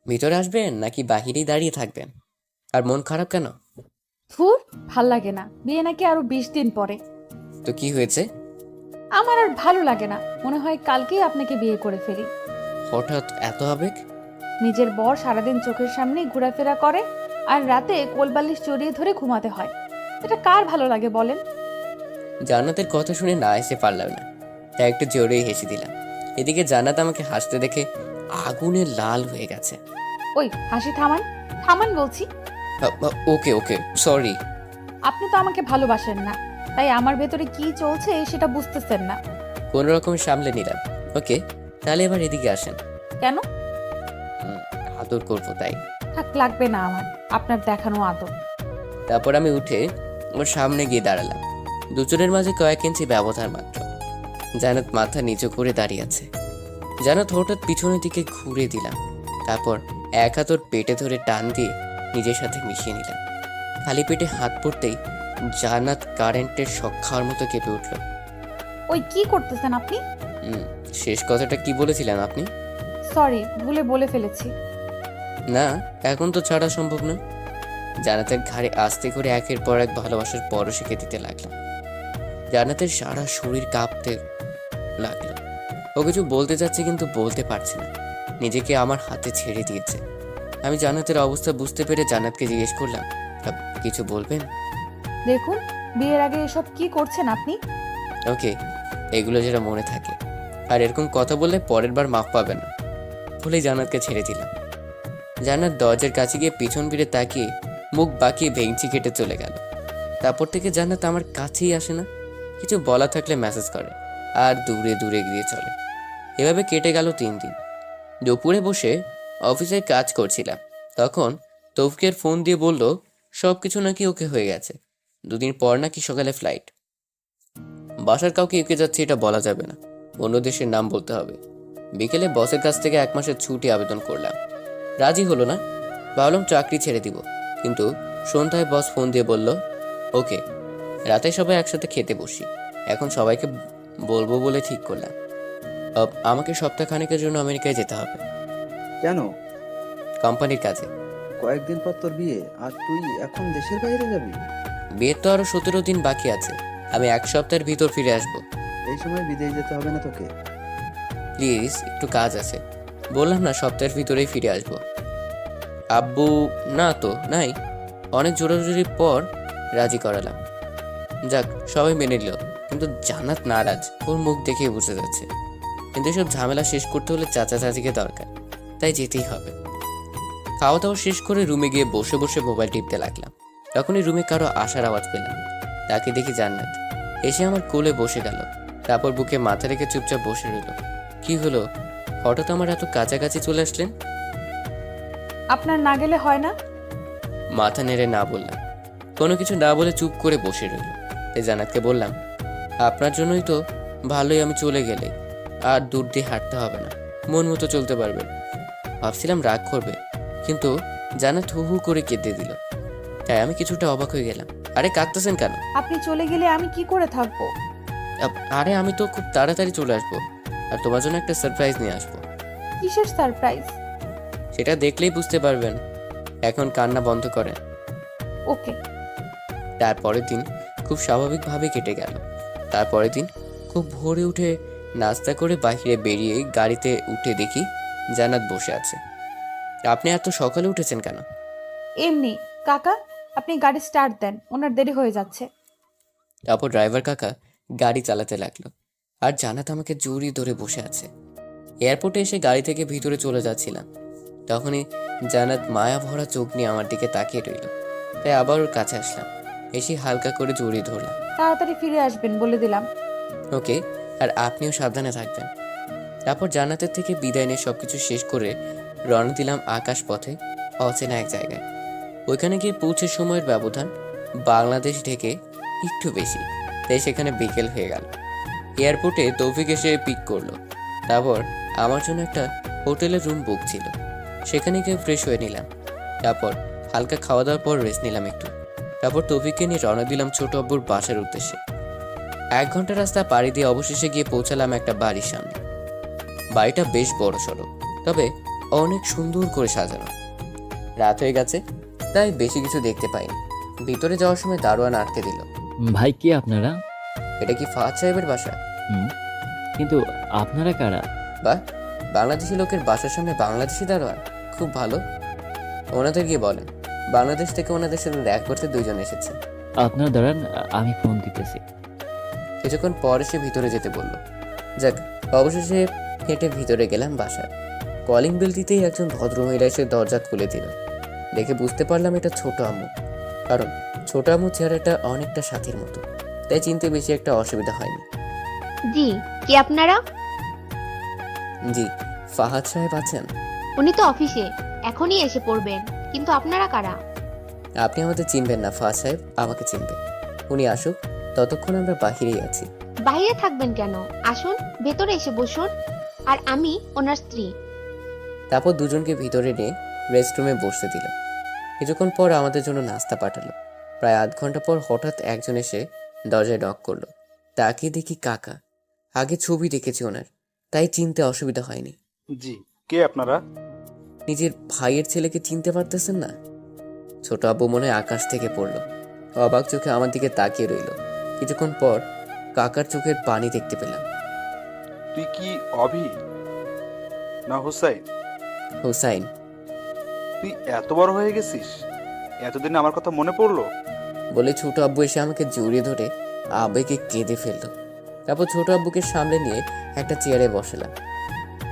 ভিতরে আসবেন নাকি বাহিরেই দাঁড়িয়ে থাকবেন? আর মন খারাপ কেন? ধুর, ভাল লাগে না। বিয়ে নাকি আরো 20 দিন পরে। তো কি হয়েছে? আমার আর ভালো লাগে না, মনে হয় কালকেই আপনাকে বিয়ে করে ফেলি। হঠাৎ এত আবেগ? নিজের বর সারাদিন চোখের সামনে ঘোরাফেরা করে আর রাতে কোলবালিশ জড়িয়ে ধরে ঘুমাতে হয়। এটা কার ভালো লাগে বলেন? জান্নাতের কথা শুনে না এসে পারলাম না, তাই একটু জোরেই হেসে দিলাম। এদিকে জান্নাত আমাকে হাসতে দেখে আগুনে লাল হয়ে গেছে। ওই হাসি থামান, থামান বলছি। ওকে ওকে, সরি। আপনি তো আমাকে ভালোবাসেন না, তাই আমার ভেতরে কি চলছে সেটা বুঝতেছেন না। কোনো রকম সামলে নিলাম। ওকে, তাহলে এবার এদিকে আসেন। কেন? আদর করবো তাই। থাক, লাগবে না আমার আপনার দেখানো আদর। তারপর আমি উঠে ওর সামনে গিয়ে দাঁড়ালাম। দুজনের মাঝে কয়েক ইঞ্চি ব্যবধান মাত্র। জান্নাত মাথা নিচু করে দাঁড়িয়ে আছে। জান্নাত হঠাৎ পিছনের দিকে ঘুরে দিলাম। তারপর এক হাত ওর পেটে ধরে টান দিয়ে নিজের সাথে মিশিয়ে নিলাম। খালি পেটে হাত পড়তেই জান্নাত কারেন্টের শক খাওয়ার মতো কেঁপে উঠল। ওই কি করতেছেন আপনি? শেষ কথাটা কি বলেছিলেন আপনি? সরি, ভুলে বলে ফেলেছি। না, এখন তো ছাড়া সম্ভব না। জান্নাতের ঘাড়ে আস্তে করে একের পর এক ভালোবাসার পরশিকে দিতে লাগলাম। জান্নাতের সারা শরীর কাঁপতে লাগলো। ও কিছু বলতে চাচ্ছে কিন্তু বলতে পারছে না, নিজেকে আমার হাতে ছেড়ে দিয়েছে। আমি জান্নাতের অবস্থা বুঝতে পেরে জান্নাতকে জিজ্ঞেস করলাম, কিছু বলবেন? দেখুন, বিয়ের আগে এসব কি করছেন আপনি? ওকে, এগুলো যেটা মনে থাকে। আর এরকম কথা বললে পরের বার মাফ পাবেন না বলেই জান্নাতকে ছেড়ে দিলাম। জান্নাত দরজার কাছে গিয়ে পিছন ফিরে তাকিয়ে মুখ বাঁকিয়ে ভেঙচি কেটে চলে গেল। তারপর থেকে জান্নাত আমার কাছেই আসে না। কিছু বলা থাকলে মেসেজ করে আর দূরে দূরে গিয়ে চলে। এভাবে কেটে গেল 3 দিন। দুপুরে বসে অফিসে কাজ করছিলাম, তখন তৌফিকের ফোন দিয়ে বলল সব কিছু নাকি ওকে হয়ে গেছে। 2 দিন পর নাকি সকালে ফ্লাইট। বাসার কাউকে এঁকে যাচ্ছে এটা বলা যাবে না, অন্য দেশের নাম বলতে হবে। বিকেলে বসের কাছ থেকে 1 মাসের ছুটি আবেদন করলাম। রাজি হলো না। ভাবলাম চাকরি ছেড়ে দিব, কিন্তু সন্ধ্যায় বস ফোন দিয়ে বলল ওকে, রাতে সবাই একসাথে খেতে বসি। এখন সবাইকে বলবো বলে ঠিক করলাম আমাকে সপ্তাহখানেকের জন্য আমেরিকায় যেতে হবে। কেন? কোম্পানির কাজে। কয়েকদিন পর তোর বিয়ে, আর তুই এখন দেশের বাইরে যাবি? বিয়ের তো আরো 17 দিন বাকি আছে। আমি 1 সপ্তাহের ভিতর ফিরে আসবো। এই সময় বিদেশ যেতে হবে না তোকে। প্লিজ, একটু কাজ আছে। বললাম না সপ্তাহের ভিতরেই ফিরে আসবো। আব্বু না তো নাই, অনেক জোরাজুরির পর রাজি করালাম। যাক, সবাই মেনে নিল, কিন্তু জান্নাত নারাজ। ওর মুখ দেখেই বুঝে যাচ্ছে। কিন্তু এসব ঝামেলা শেষ করতে হলে চাচা চাচিকে দরকার, তাই যেতেই হবে। খাওয়া দাওয়া শেষ করে রুমে গিয়ে বসে বসে মোবাইল টিপতে লাগলাম। তখনই রুমে কারো আসার আওয়াজ পেলাম। তাকে দেখি জান্নাত এসে আমার কোলে বসে গেল। তারপর বুকে মাথা রেখে চুপচাপ বসে রইল। কি হলো, হঠাৎ আমার এত কাছাকাছি চলে আসলেন? আপনার না গেলে হয় না? মাথা নেড়ে না বললাম। কোনো কিছু না বলে চুপ করে বসে রইল। তাই জান্নাতকে বললাম, আপনার জন্যই তো ভালোই আমি চলে গেলে আর দূর দিয়ে হাঁটতে হবে না, মন মতো চলতে পারবেন। ভাবছিলাম রাগ করবে, কিন্তু জান্নাত হু হু করে কেঁদে দিল। তাই আমি কিছুটা অবাক হয়ে গেলাম। আরে কাঁদতেছেন কেন? আপনি চলে গেলে আমি কি করে থাকবো? আরে আমি তো খুব তাড়াতাড়ি চলে আসবো, আর তোমার জন্য একটা সারপ্রাইজ নিয়ে আসবো। কিসের সারপ্রাইজ? সেটা দেখলেই বুঝতে পারবেন। এখন কান্না বন্ধ করেন। ওকে। তারপরের দিন খুব স্বাভাবিকভাবে কেটে গেল। তারপরের দিন খুব ভোরে উঠে নাস্তা করে বাইরে বেরিয়ে গাড়িতে উঠে দেখি জান্নাত বসে আছে। আপনি এত সকালে উঠেছেন কেন? এমনি। কাকা, আপনি গাড়ি স্টার্ট দেন, ওনার দেরি হয়ে যাচ্ছে। তারপর ড্রাইভার কাকা গাড়ি চালাতে লাগলো, আর জান্নাত আমাকে জড়িয়ে ধরে বসে আছে। এয়ারপোর্টে এসে গাড়ি থেকে ভিতরে চলে যাচ্ছিলাম, তখনই জান্নাত মায়া ভরা চোখ নিয়ে আমার দিকে তাকিয়ে রইল। তাই আবার ওর কাছে আসলাম, এসে হালকা করে জড়িয়ে ধরলাম। তাড়াতাড়ি ফিরে আসবেন বলে দিলাম। ওকে, আর আপনিও সাবধানে থাকবেন। তারপর জান্নাতের থেকে বিদায় নিয়ে সবকিছু শেষ করে রওনা দিলাম আকাশ পথে অচেনা এক জায়গায়। ওইখানে গিয়ে পৌঁছে সময়ের ব্যবধান বাংলাদেশ ঢেকে একটু বেশি, তাই সেখানে বিকেল হয়ে গেল। এয়ারপোর্টে তৌফিক এসে পিক করলো। তারপর আমার জন্য একটা হোটেলের রুম বুক ছিল, সেখানে গিয়ে ফ্রেশ হয়ে নিলাম। তারপর হালকা খাওয়া দাওয়ার পর রেস্ট নিলাম একটু। তারপর তৌফিককে নিয়ে রওনা দিলাম ছোট আব্বুর বাসার উদ্দেশ্যে। 1 ঘন্টা রাস্তা পাড়ি দিয়ে অবশেষে গিয়ে পৌঁছালাম একটা বাড়ির সামনে। বাড়িটা বেশ বড় সড়ো, তবে অনেক সুন্দর করে সাজানো। রাত হয়ে গেছে, তাই বেশি কিছু দেখতে পাইনি। ভিতরে যাওয়ার সময় দারোয়ান আটকে দিল। ভাই কে আপনারা? এটা কি ফাহাদ সাহেবের বাসা? হুম, কিন্তু আপনারা কারা? বা বাংলাদেশি লোকের বাসার সামনে বাংলাদেশি দারোয়ান, খুব ভালো। ওনাদের গিয়ে বলেন বাংলাদেশ থেকে ওনাদের সাথে দেখা করতে 2 জন এসেছে। আপনারা দাঁড়ান, আমি ফোন দিতেছি। কিছুক্ষণ পর সে ভিতরে যেতে বলল। যাক, অবশেষে হেঁটে ভিতরে গেলাম বাসায়। কলিং বেল দিতেই একজন ভদ্রমহিলা এসে দরজা খুলে দিল। দেখে বুঝতে পারলাম এটা ছোট আম্মু, কারণ ছোট আম্মু চেহারাটা অনেকটা সাথীর মতো, তাই চিনতে বেশি একটা অসুবিধা হয়নি। জি, কে আপনারা? জি, ফাহাদ সাহেব আছেন? উনি তো অফিসে, এখনই এসে পড়বেন। কিন্তু আপনারা কারা? আপনি আমাদের চিনবেন না, ফাহাদ সাহেব আমাকে চিনবেন। উনি আসুক, ততক্ষণ আমরা বাহিরেই আছি। বাইরে থাকবেন কেন? আসুন, ভেতরে এসে বসুন। আর আমি ওনার স্ত্রী। তারপর দুজনকে ভিতরে নিয়ে রেস্টরুমে বসতে দিল। কিছুক্ষণ পর আমাদের জন্য নাস্তা পাঠালো। প্রায় আধ ঘন্টা পর হঠাৎ একজন এসে দরজায় নক করলো। তাকে দেখি কাকা। আগে ছবি দেখেছি ওনার, তাই চিনতে অসুবিধা হয়নি। জি, কে আপনারা? নিজের ভাইয়ের ছেলেকে চিনতে পারতেছেন না? ছোট আব্বু মনে হয় আকাশ থেকে পড়লো। অবাক চোখে আমার দিকে তাকিয়ে রইল। কিছুক্ষণ পর কাকার চোখের পানি দেখতে পেলাম। তুই কি অভি না হুসাইন? হুসাইন। তুই এত বড় হয়ে গেছিস, এতদিন আমার কথা মনে পড়লো? বলে ছোট আব্বু এসে আমাকে জড়িয়ে ধরে আবেগে কেঁদে ফেললো। তারপর ছোট আব্বুকে সামনে নিয়ে একটা চেয়ারে বসালাম।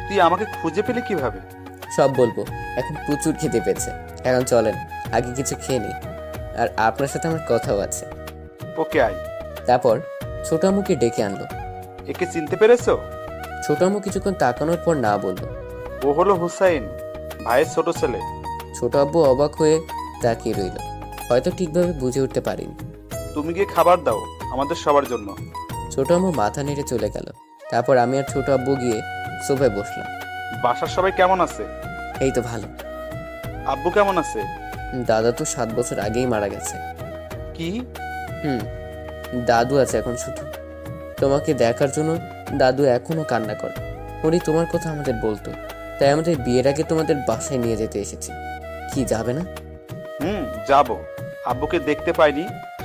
তুই আমাকে খুঁজে পেলি কিভাবে? সব বলবো, এখন প্রচুর খেতে পেয়েছে। এখন চলেন আগে কিছু খেয়ে নিই, আর আপনার সাথে আমার কথাও আছে। ওকে, আয়। তারপর ছোট আম্মুকে ডেকে আনলো। একে চিনতে পেরেছো? ছোট আম্মু কিছুক্ষণ তাকানোর পর না বলল। ও হলো হুসাইন, ভাইয়ের ছোট ছেলে। ছোট আব্বু অবাক হয়ে তাকিয়ে রইল, হয়তো ঠিকভাবে বুঝে উঠতে পারিনি। তুমি গিয়ে খাবার দাও আমাদের সবার জন্য। ছোট আম্মু মাথা নেড়ে চলে গেল। তারপর আমি আর ছোট আব্বু গিয়ে সোফায় বসলাম। বাসার সবাই কেমন আছে? এই তো ভালো। আব্বু কেমন আছে? দাদা তো 7 বছর আগেই মারা গেছে। কি? দাদু আছে এখন শুধু। তোমাকে দেখার জন্য দাদু এখনো কান্না করে। উনি তোমার কথা আমাদের বলতো, তাই আমাদের বিয়ের আগে তোমাদের বাসায় নিয়ে যেতে এসেছি। কি যাবে না? যাব। আব্বুকে দেখতে পাইনি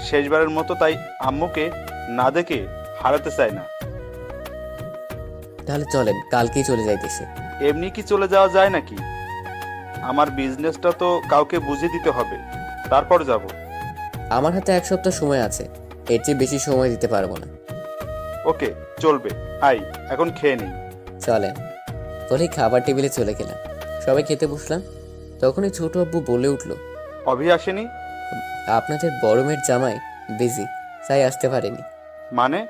শেষবারের মতো, তাই আম্মুকে না দেখে হারাতে চাই না। তাহলে চলেন, কালকেই চলে যাইতেছে। এমনি কি চলে যাওয়া যায় নাকি? আমার বিজনেসটা তো কাউকে বুঝিয়ে দিতে হবে, তারপর যাব। আমার হাতে 1 সপ্তাহ সময় আছে, এর চেয়ে বেশি সময় দিতে পারবো না। ওকে, চলবে। আই, এখন খেয়ে নেই। চলেন বলেই খাবার টেবিলে চলে গেলাম। সবাই খেতে বসলাম। তখনই ছোট আব্বু বলে উঠল, অভি আসেনি? আপনাদের বড় মেয়ের জামাই বিজি, তাই আসতে পারেনি। মানে?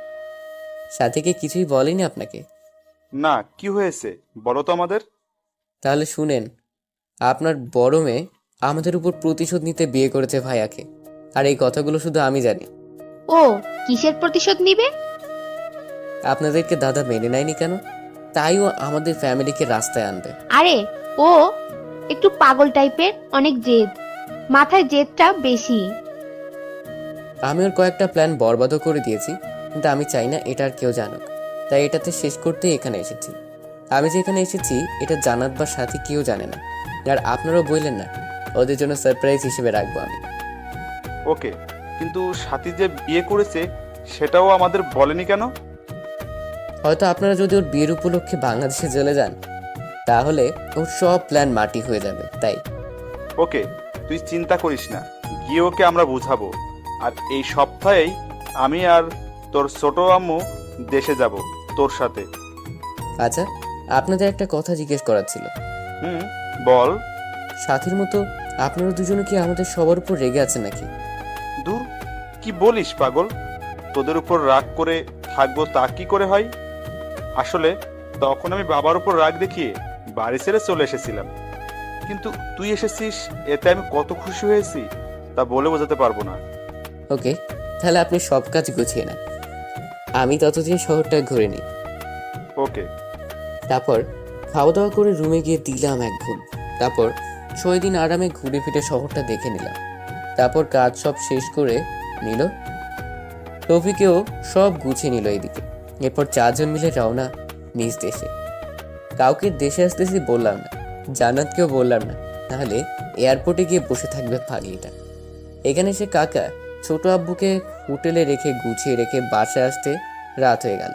সাথে কি কিছুই বলেনি আপনাকে? না, কি হয়েছে বলো তো আমাদের। তাহলে শুনেন, আপনার বড় মেয়ে আমাদের উপর প্রতিশোধ নিতে বিয়ে করেছে ভাইয়াকে, আর এই কথাগুলো শুধু আমি জানি। ও কিসের প্রতিশোধ নিবে? আপনাদেরকে দাদা মেনে নেয়নি কেন, তাইও আমাদের ফ্যামিলিকে রাস্তায় আনবে। আরে ও একটু পাগল টাইপের, অনেক জেদ, মাথায় জেদটা বেশি। আমি ওর কয়েকটা প্ল্যান বরবাদও করে দিয়েছি, কিন্তু আমি চাই না এটা আর কেউ জানুক, তাই এটাতে শেষ করতেই এখানে এসেছি। আমি যে এখানে এসেছি এটা জানাত বা সাথী কেউ জানে না, আর আপনারাও বললেন না, ওদের জন্য সারপ্রাইজ হিসেবে রাখবো আমি। ওকে, কিন্তু সাথী যে বিয়ে করেছে সেটাও আমাদের বলেনি কেন? হয়তো আপনারা যদি ওর বিয়ের উপলক্ষে বাংলাদেশে চলে যান, তাহলে ওর সব প্ল্যান মাটি হয়ে যাবে, তাই। ওকে, তুই চিন্তা করিস না, গিয়ে ওকে আমরা বুঝাবো। আর এই সপ্তাহেই আমি আর তোর ছোট আম্মু দেশে যাব তোর সাথে। আচ্ছা, আপনাদের একটা কথা জিজ্ঞেস করার ছিল। বল। সাথীর মতো আপনারা দুজনে কি আমাদের সবার উপর রেগে আছেন নাকি? দূর, কি বলিস পাগল? তোদের উপর রাগ করে থাকবো তা কি করে হয়? আসলে তখন আমি বাবার উপর রাগ দেখিয়ে বাড়ি ছেড়ে চলে এসেছিলাম, কিন্তু তুই এসেছিস এতে আমি কত খুশি হয়েছি তা বলে বোঝাতে পারবো না। ওকে, তাহলে আপনি সব কাজ গুছিয়ে নেন, আমি ততদিন শহরটা ঘুরে নিই। ওকে। তারপর খাওয়া দাওয়া করে রুমে গিয়ে দিলাম এক ঘুম। তারপর 6 দিন আরামে ঘুরে ফিরে শহরটা দেখে নিলাম। তারপর কাজ সব শেষ করে নিল, টফিকেও সব গুছিয়ে নিল এদিকে। এরপর 4 জন মিলে রওনা নিজ দেশে। কাউকে দেশে আসতেছি বললাম না, জান্নাতকেও বললাম না, তাহলে এয়ারপোর্টে গিয়ে বসে থাকবে পাগলিটা। এখানে সে কাকা ছোট আব্বুকে হোটেলে রেখে গুছিয়ে রেখে বাসায় আসতে রাত হয়ে গেল।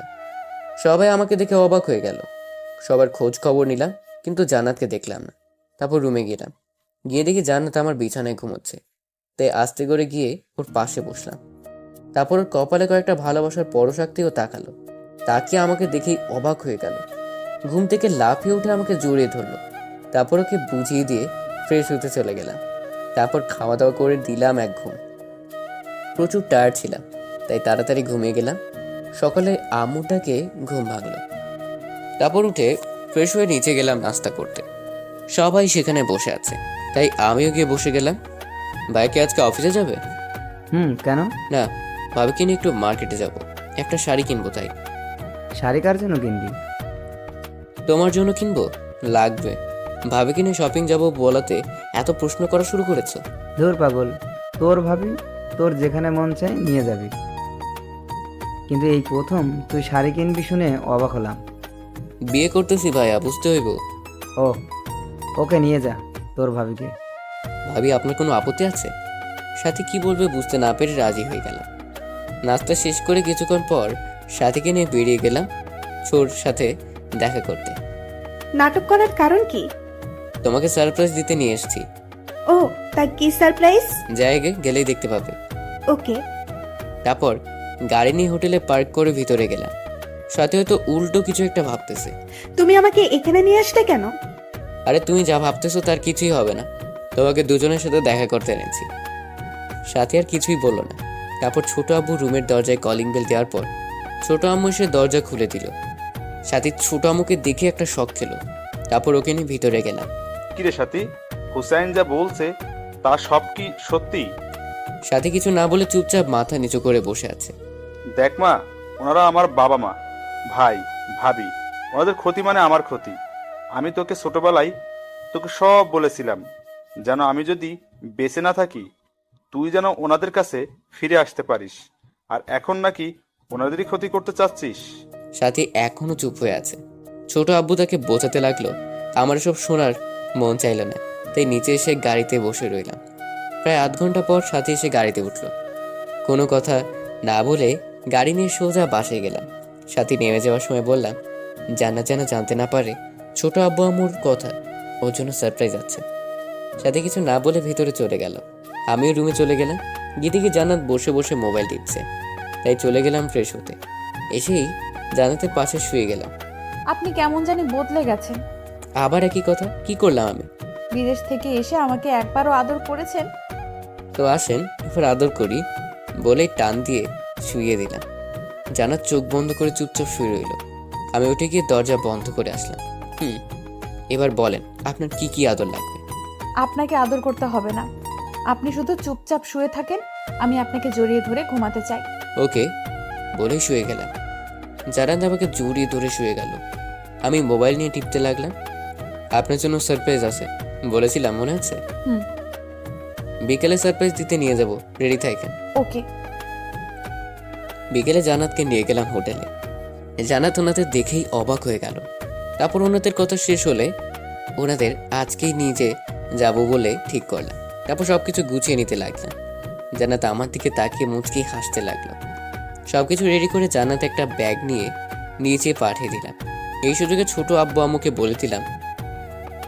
সবাই আমাকে দেখে অবাক হয়ে গেল। সবার খোঁজ খবর নিলাম, কিন্তু জান্নাতকে দেখলাম না। তারপর রুমে গেলাম, গিয়ে দেখি জান্নাত আমার বিছানায় ঘুমোচ্ছে। তাই আস্তে করে গিয়ে ওর পাশে বসলাম। তারপর ওর কপালে কয়েকটা ভালোবাসার পরশাক্তিও তাকালো। তাকিয়ে আমাকে দেখেই অবাক হয়ে গেল। ঘুম থেকে লাফিয়ে উঠে আমাকে জড়িয়ে ধরলো। তারপর ওকে বুঝিয়ে দিয়ে ফ্রেশ হতে চলে গেলাম। তারপর খাওয়া দাওয়া করে দিলাম এক ঘুম। প্রচুর টায়ার্ড ছিলাম, তাই তাড়াতাড়ি ঘুমিয়ে গেলাম। সকালে আম্মুটাকে ঘুম ভাঙলো। তারপর উঠে ফ্রেশ হয়ে নিচে গেলাম নাস্তা করতে। সবাই সেখানে বসে আছে, তাই আমিও গিয়ে বসে গেলাম। ভাইকে আজকে অফিসে যাবে? কেন? না, ভাবিকে নিয়ে একটু মার্কেটে যাব, একটা শাড়ি কিনবো। তাই। শাড়ি কার জন্য কিনবি? তোমার জন্য কিনবো? লাগবে। ভাবিকে নিয়ে শপিং যাব বলাতে এত প্রশ্ন করা শুরু করেছো? ধুর পাগল, তোর ভাবি তোর যেখানে মন চায় নিয়ে যাবি, কিন্তু এই প্রথম তুই শাড়ি কিনবি শুনে অবাক হলাম। বিয়ে করতেছি ভাইয়া, বুঝতে হইব। ও, ওকে নিয়ে যা তোর ভাবিকে। ভাবি আপনার কোনো আপত্তি আছে? সাথী কি বলবে বুঝতে না পেরে রাজি হয়ে গেলাম। নাস্তা শেষ করে কিছুক্ষণ পর সাথীকে নিয়ে বেরিয়ে গেলাম ছোর সাথে দেখা করতে। নাটক করার কারণ কি? তোমাকে সারপ্রাইজ দিতে নিয়ে এসেছি। ও, তা কি সারপ্রাইজ? জায়গায় গেলেই দেখতে পাবে। ওকে। তারপর গাড়ি নিয়ে হোটেলে পার্ক করে ভিতরে গেলাম। সাথে হয়তো উল্টো কিছু একটা ভাবতেছে। তুমি আমাকে এখানে নিয়ে আসলে কেন? আরে তুমি যা ভাবতেছো তার কিছুই হবে না, তোমাকে দুজনের সাথে দেখা করতে এনেছি। সাথে আর কিছুই বললো না। তারপর ছোট আব্বু রুমের দরজায় কলিং বেল দেওয়ার পর ছোট আম্মু এসে দরজা খুলে দিল। সাথী ছোট আম্মুকে দেখে একটা শখ খেলো। তারপর ওকে নিয়ে ভিতরে গেলাম। কিরে সাথী, হুসাইন যা বলছে তা সব কি সত্যি? সাথী কিছু না বলে চুপচাপ মাথা নিচু করে বসে আছে। দেখ মা, ওনারা আমার বাবা মা, ভাই, ভাবি। ওনাদের ক্ষতি মানে আমার ক্ষতি। আমি তোকে ছোটবেলায় তোকে সব বলেছিলাম, যেন আমি যদি বেঁচে না থাকি তুই যেন ওনাদের কাছে ফিরে আসতে পারিস। আর এখন নাকি ওনাদেরই ক্ষতি করতে চাচ্ছিস। সাথী এখনো চুপ হয়ে আছে। ছোট আব্বু তাকে বোঝাতে লাগলো। আমার সব শোনার মন চাইল না, তাই নিচে এসে গাড়িতে বসে রইলাম। প্রায় আধ ঘন্টা পর সাথী এসে গাড়িতে উঠলো। কোনো কথা না বলে গাড়ি নিয়ে সোজা বাসায় গেলাম। সাথী নেমে যাওয়ার সময় বললাম, জান্নাত যেন জানতে না পারে ছোট আব্বু আম্মুর কথা, ওর জন্য সারপ্রাইজ আছে। সাথে কিছু না বলে ভিতরে চলে গেল। আমিও রুমে চলে গেলাম। গিয়ে দেখি জান্নাত বসে বসে মোবাইল টিপছে, তাই চলে গেলাম ফ্রেশ হতে। এসেই জান্নাতের পাশে শুয়ে গেলাম। আপনি কেমন জানি বদলে গেছেন। আবার একই কথা, কি করলাম আমি? বিদেশ থেকে এসে আমাকে একবারও আদর করেছেন? তো আসেন এবার আদর করি বলেই টান দিয়ে শুইয়ে দিলাম। জান্নাত চোখ বন্ধ করে চুপচাপ শুয়ে রইল। আমি উঠে গিয়ে দরজা বন্ধ করে আসলাম। এবার বলেন আপনার কি কি আদর লাগবে? আপনাকে আদর করতে হবে না, আপনি শুধু চুপচাপ শুয়ে থাকেন, আমি আপনাকে জড়িয়ে ধরে ঘুমাতে চাই। ওকে বলেই শুয়ে গেলাম। জান্নাত আমাকে জড়িয়ে ধরে শুয়ে গেল। আমি মোবাইল নিয়ে টিপতে লাগলাম। আপনার জন্য সারপ্রাইজ আছে বলেছিলাম, মনে আছে? বিকেলে সারপ্রাইজ দিতে নিয়ে যাব, রেডি থাকেন। ওকে। বিকেলে জান্নাতকে নিয়ে গেলাম হোটেলে। জান্নাত ওনাদের দেখেই অবাক হয়ে গেল। তারপর ওনাদের কথা শেষ হলে ওনাদের আজকেই নিয়ে যাব বলে ঠিক করলাম। তারপর সবকিছু গুছিয়ে নিতে লাগলাম। জান্নাত আমার দিকে তাকিয়ে মুচকি হাসতে লাগলো। সবকিছু রেডি করে জান্নাত একটা ব্যাগ নিয়ে নিচে পাঠিয়ে দিলাম। এই সুযোগে ছোট আব্বু আম্মুকে বলে দিলাম,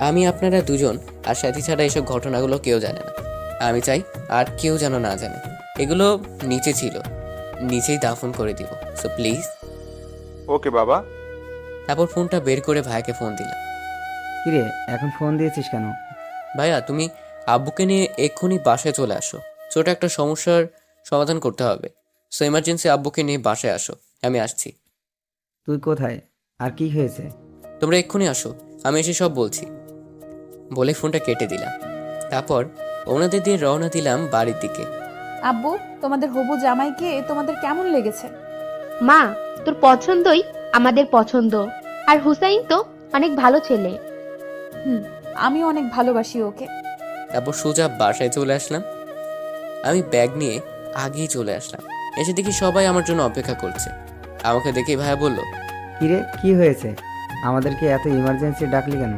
আমি আপনারা দুজন আর সাথী ছাড়া এসব ঘটনাগুলো কেউ জানে না। আমি চাই আর কেউ যেন না জানে। এগুলো নিচে ছিল, নিচেই দাফন করে দিব, সো প্লিজ। ওকে বাবা। তারপর ফোনটা বের করে ভাইকে ফোন দিলাম। কিরে, এখন ফোন দিয়েছিস কেন? ভাইয়া তুমি আব্বুকে নিয়ে এক্ষুনি বাসায় চলে আসো, ছোট একটা সমস্যার সমাধান করতে হবে। সো এমার্জেন্সি আব্বুকে নিয়ে বাসায় আসো, আমি আসছি। তুই কোথায় আর কি হয়েছে? তোমরা এক্ষুনি আসো, আমি এসে সব বলছি বলে ফোনটা কেটে দিলাম। তারপর ওনাদের দিয়ে রওনা দিলাম বাড়ির দিকে। আব্বু, তোমাদের হবু জামাইকে তোমাদের কেমন লেগেছে? মা, তোর পছন্দই আমাদের পছন্দ। আর হুসাইন তো অনেক ভালো ছেলে। আমি অনেক ভালোবাসি ওকে। তারপর সোজা বাসায় চলে আসলাম। আমি ব্যাগ নিয়ে আগেই চলে আসলাম। এসে দেখি সবাই আমার জন্য অপেক্ষা করছে। আমাকে দেখে ভাইয়া বলল, কিরে, কি হয়েছে? আমাদেরকে এত ইমার্জেন্সি ডাকলি কেন?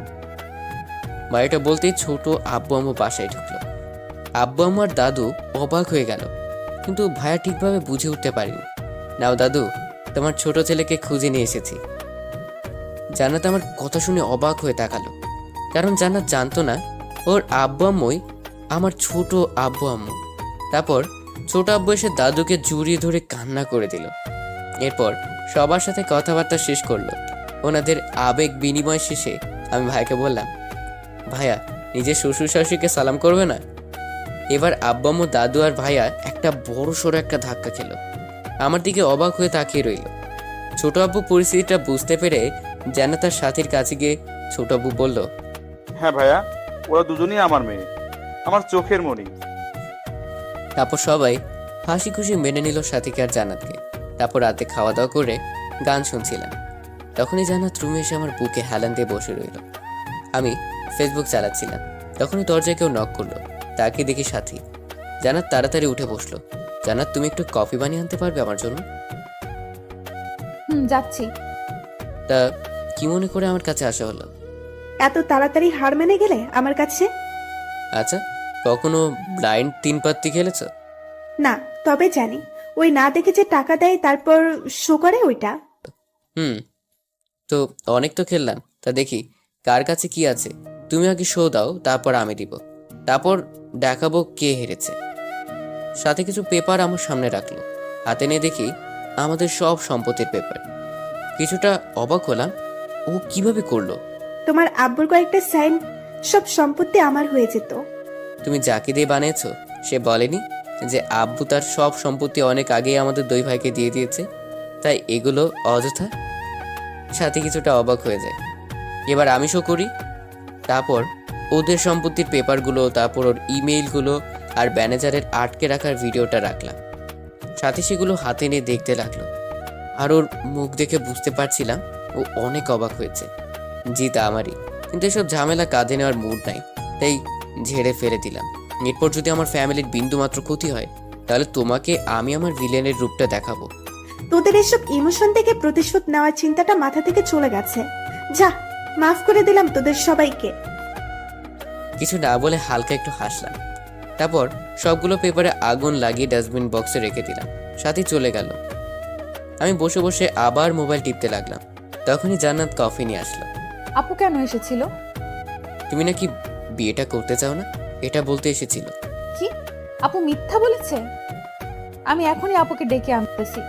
বাড়িটা বলতেই ছোট আব্বু আম্মু বাসায় ঢুকলো। আব্বু আম্মু আর দাদু অবাক হয়ে গেল, কিন্তু ভাইয়া ঠিকভাবে বুঝে উঠতে পারেনি। নাও দাদু, তোমার ছোট ছেলেকে খুঁজে নিয়ে এসেছি। জান্নাত আমার কথা শুনে অবাক হয়ে তাকালো, কারণ জান্নাত জানতো না ওর আব্বু আম্মুই আমার ছোট আব্বু আম্মু। তারপর ছোট আব্বু এসে দাদুকে জড়িয়ে ধরে কান্না করে দিল। এরপর সবার সাথে কথাবার্তা শেষ করলো। ওনাদের আবেগ বিনিময় শেষে আমি ভাইকে বললাম, ভাইয়া নিজের শ্বশুর শাশুড়িকে সালাম করবে না? এবার আব্বু আম্মু, দাদু আর ভাইয়া একটা বড় সড়ো একটা ধাক্কা খেলো। আমার দিকে অবাক হয়ে তাকিয়ে রইল। ছোট আব্বু পরিস্থিতিটা বুঝতে পেরে জান্নাত তার সাথীর কাছে গিয়ে ছোট আব্বু বলল, হ্যাঁ ভাইয়া, ওরা দুজনেই আমার মেয়ে, আমার চোখের মণি। তারপর সবাই হাসি খুশি মেনে নিল সাথীকে আর জান্নাতকে। তারপর রাতে খাওয়া দাওয়া করে গান শুনছিলাম। তখনই জান্নাত রুমে এসে আমার বুকে হেলান দিয়ে বসে রইল। আমি ফেসবুক চালাচ্ছিলাম, তখনই দরজায় কেউ নক করলো। তাকে দেখি সাথী। জান্নাত তাড়াতাড়ি উঠে বসলো। জান্নাত, তুমি একটু কফি বানিয়ে আনতে পারবে আমার জন্য? যাচ্ছি। তা কি মনে করে আমার কাছে আসা হলো? এত তাড়াতাড়ি হার মেনে গেলে আমার কাছে? আচ্ছা, কখনো ব্লাইন্ড 3 পাত্তি খেলেছ? না, তবে জানি ওই না দেখে যে টাকা দেয় তারপর শো করে ওইটা। তো অনেক তো খেললাম, তা দেখি কার কাছে কি আছে। তুমি আগে শো দাও, তারপর আমি দিব, তারপর দেখাবো কে হেরেছে। সাথে কিছু পেপার আমার সামনে রাখলো। হাতে নিয়ে দেখি আমাদের সব সম্পত্তির পেপার। কিছুটা অবাক হলাম, ও কিভাবে করলো? তোমার আব্বুর কয়েকটা সাইন, সব সম্পত্তি আমার হয়ে যেত। তুমি যাকে দিয়ে বানিয়েছো সে বলেনি যে আব্বু তার সব সম্পত্তি অনেক আগেই আমাদের দুই ভাইকে দিয়ে দিয়েছে, তাই এগুলো অযথা? সাথে কিছুটা অবাক হয়ে যায়। এবার আমি শো করি, তারপর ওদের সম্পত্তির পেপারগুলো, তারপর ওর ইমেইলগুলো আর ম্যানেজারের আটকে রাখার ভিডিওটা রাখলাম। সাথে সেগুলো হাতে নিয়ে দেখতে লাগলো, আর ওর মুখ দেখে বুঝতে পারছিলাম ও অনেক অবাক হয়েছে। জিতা আমারই, কিন্তু এসব ঝামেলা কাঁধে নেওয়ার মুড নাই, তাই ঝেড়ে ফেলে দিলাম। এরপর যদি আমার ফ্যামিলির বিন্দুমাত্র ক্ষতি হয়, তাহলে তোমাকে আমি আমার ভিলেনের রূপটা দেখাবো। তোদের এসব ইমোশন থেকে প্রতিশোধ নেওয়ার চিন্তাটা মাথা থেকে চলে গেছে। যা, মাফ করে দিলাম তোদের সবাইকে। কিছু না বলে হালকা একটু হাসলাম। তারপর সবগুলো পেপারে আগুন লাগিয়ে ডাস্টবিন বক্সে রেখে দিলাম। সাথে চলে গেল। আমি বসে বসে আবার মোবাইল টিপতে লাগলাম। তখনই জান্নাত কফি নিয়ে আসলো। আপু কেন এসেছিল? তুমি নাকি বিয়েটা করতে চাও না, এটা বলতে এসেছিল। কি? আপু মিথ্যা বলেছে? আমি এখনই আপুকে ডেকে আনতেছি।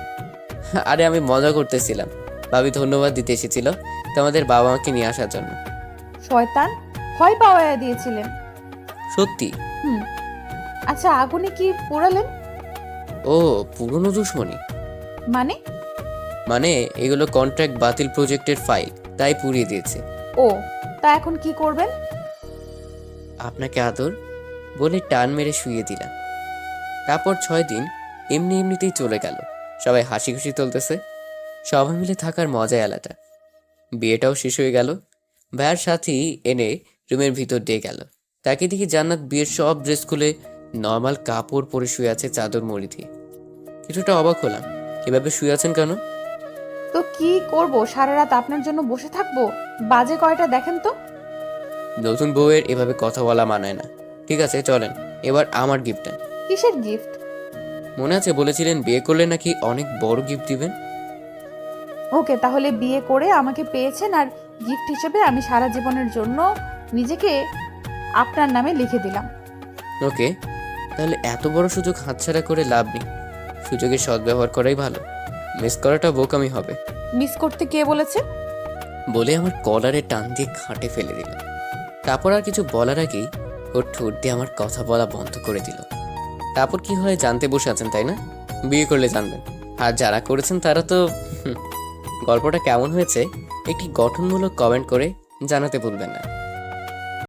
আরে আমি মজা করতেছিলাম। ভাবি ধন্যবাদ দিতে এসেছিল তোমাদের বাবা মাকে নিয়ে আসার জন্য। শয়তান, ভয় পাওয়া দিয়েছিলেন? সত্যি? আচ্ছা, আগুনে কি পোড়ালেন? ও, পুরনো দুশ্মনী। মানে এগুলো কন্ট্রাক্ট বাতিল প্রজেক্টের ফাইল, তাই পুড়িয়ে দিয়েছে। ও, তা এখন কি করবেন? আপনাকে আদর বলে টান মেরে শুইয়ে দিলাম। তারপর 6 দিন এমনিতেই চলে গেল। সবাই হাসি খুশি চলতেছে। সবাই মিলে থাকার মজাই আলাদা। বিয়েটাও শেষ হয়ে গেল। ভাইয়ার সাথী এনে রুমের ভিতর দিয়ে গেল। তাকে দেখি জান্নাত বিয়ের সব ড্রেস খুলে নর্মাল কাপড় পরে শুয়ে আছে চাদর মুড়ি দিয়ে। কিছুটা অবাক হলাম, এভাবে শুয়ে আছেন কেন? তো কি করব, সারা রাত আপনার জন্য বসে থাকবো? বাজে কয়টা দেখেন তো। নতুন বউয়ের এভাবে কথা বলা মানায় না। ঠিক আছে চলেন, এবার আমার গিফটটা। কিসের গিফট? মনে আছে বলেছিলেন বিয়ে করলে নাকি অনেক বড় গিফট দিবেন। ওকে, তাহলে বিয়ে করে আমাকে পেয়েছেন, আর গিফট হিসেবে আমি সারা জীবনের জন্য নিজেকে আপনার নামে লিখে দিলাম। ওকে, তাহলে এত বড় সুযোগ হাতছাড়া করে লাভ নেই। সুযোগের সদ্ব্যবহার করাই ভালো, মিস করাটা বোকামি হবে। মিস করতে কে বলেছে? বলে আমার কলারে টান দিয়ে খাটে ফেলে দিল। তারপর আর কিছু বলার আগেই ওর ঠোঁট দিয়ে আমার কথা বলা বন্ধ করে দিল। তারপর কি হয় জানতে বসে আছেন তাই না? বিয়ে করলে জানবেন। আর যারা করেছেন তারা তো গল্পটা কেমন হয়েছে একটি গঠনমূলক কমেন্ট করে জানাতে ভুলবেন না।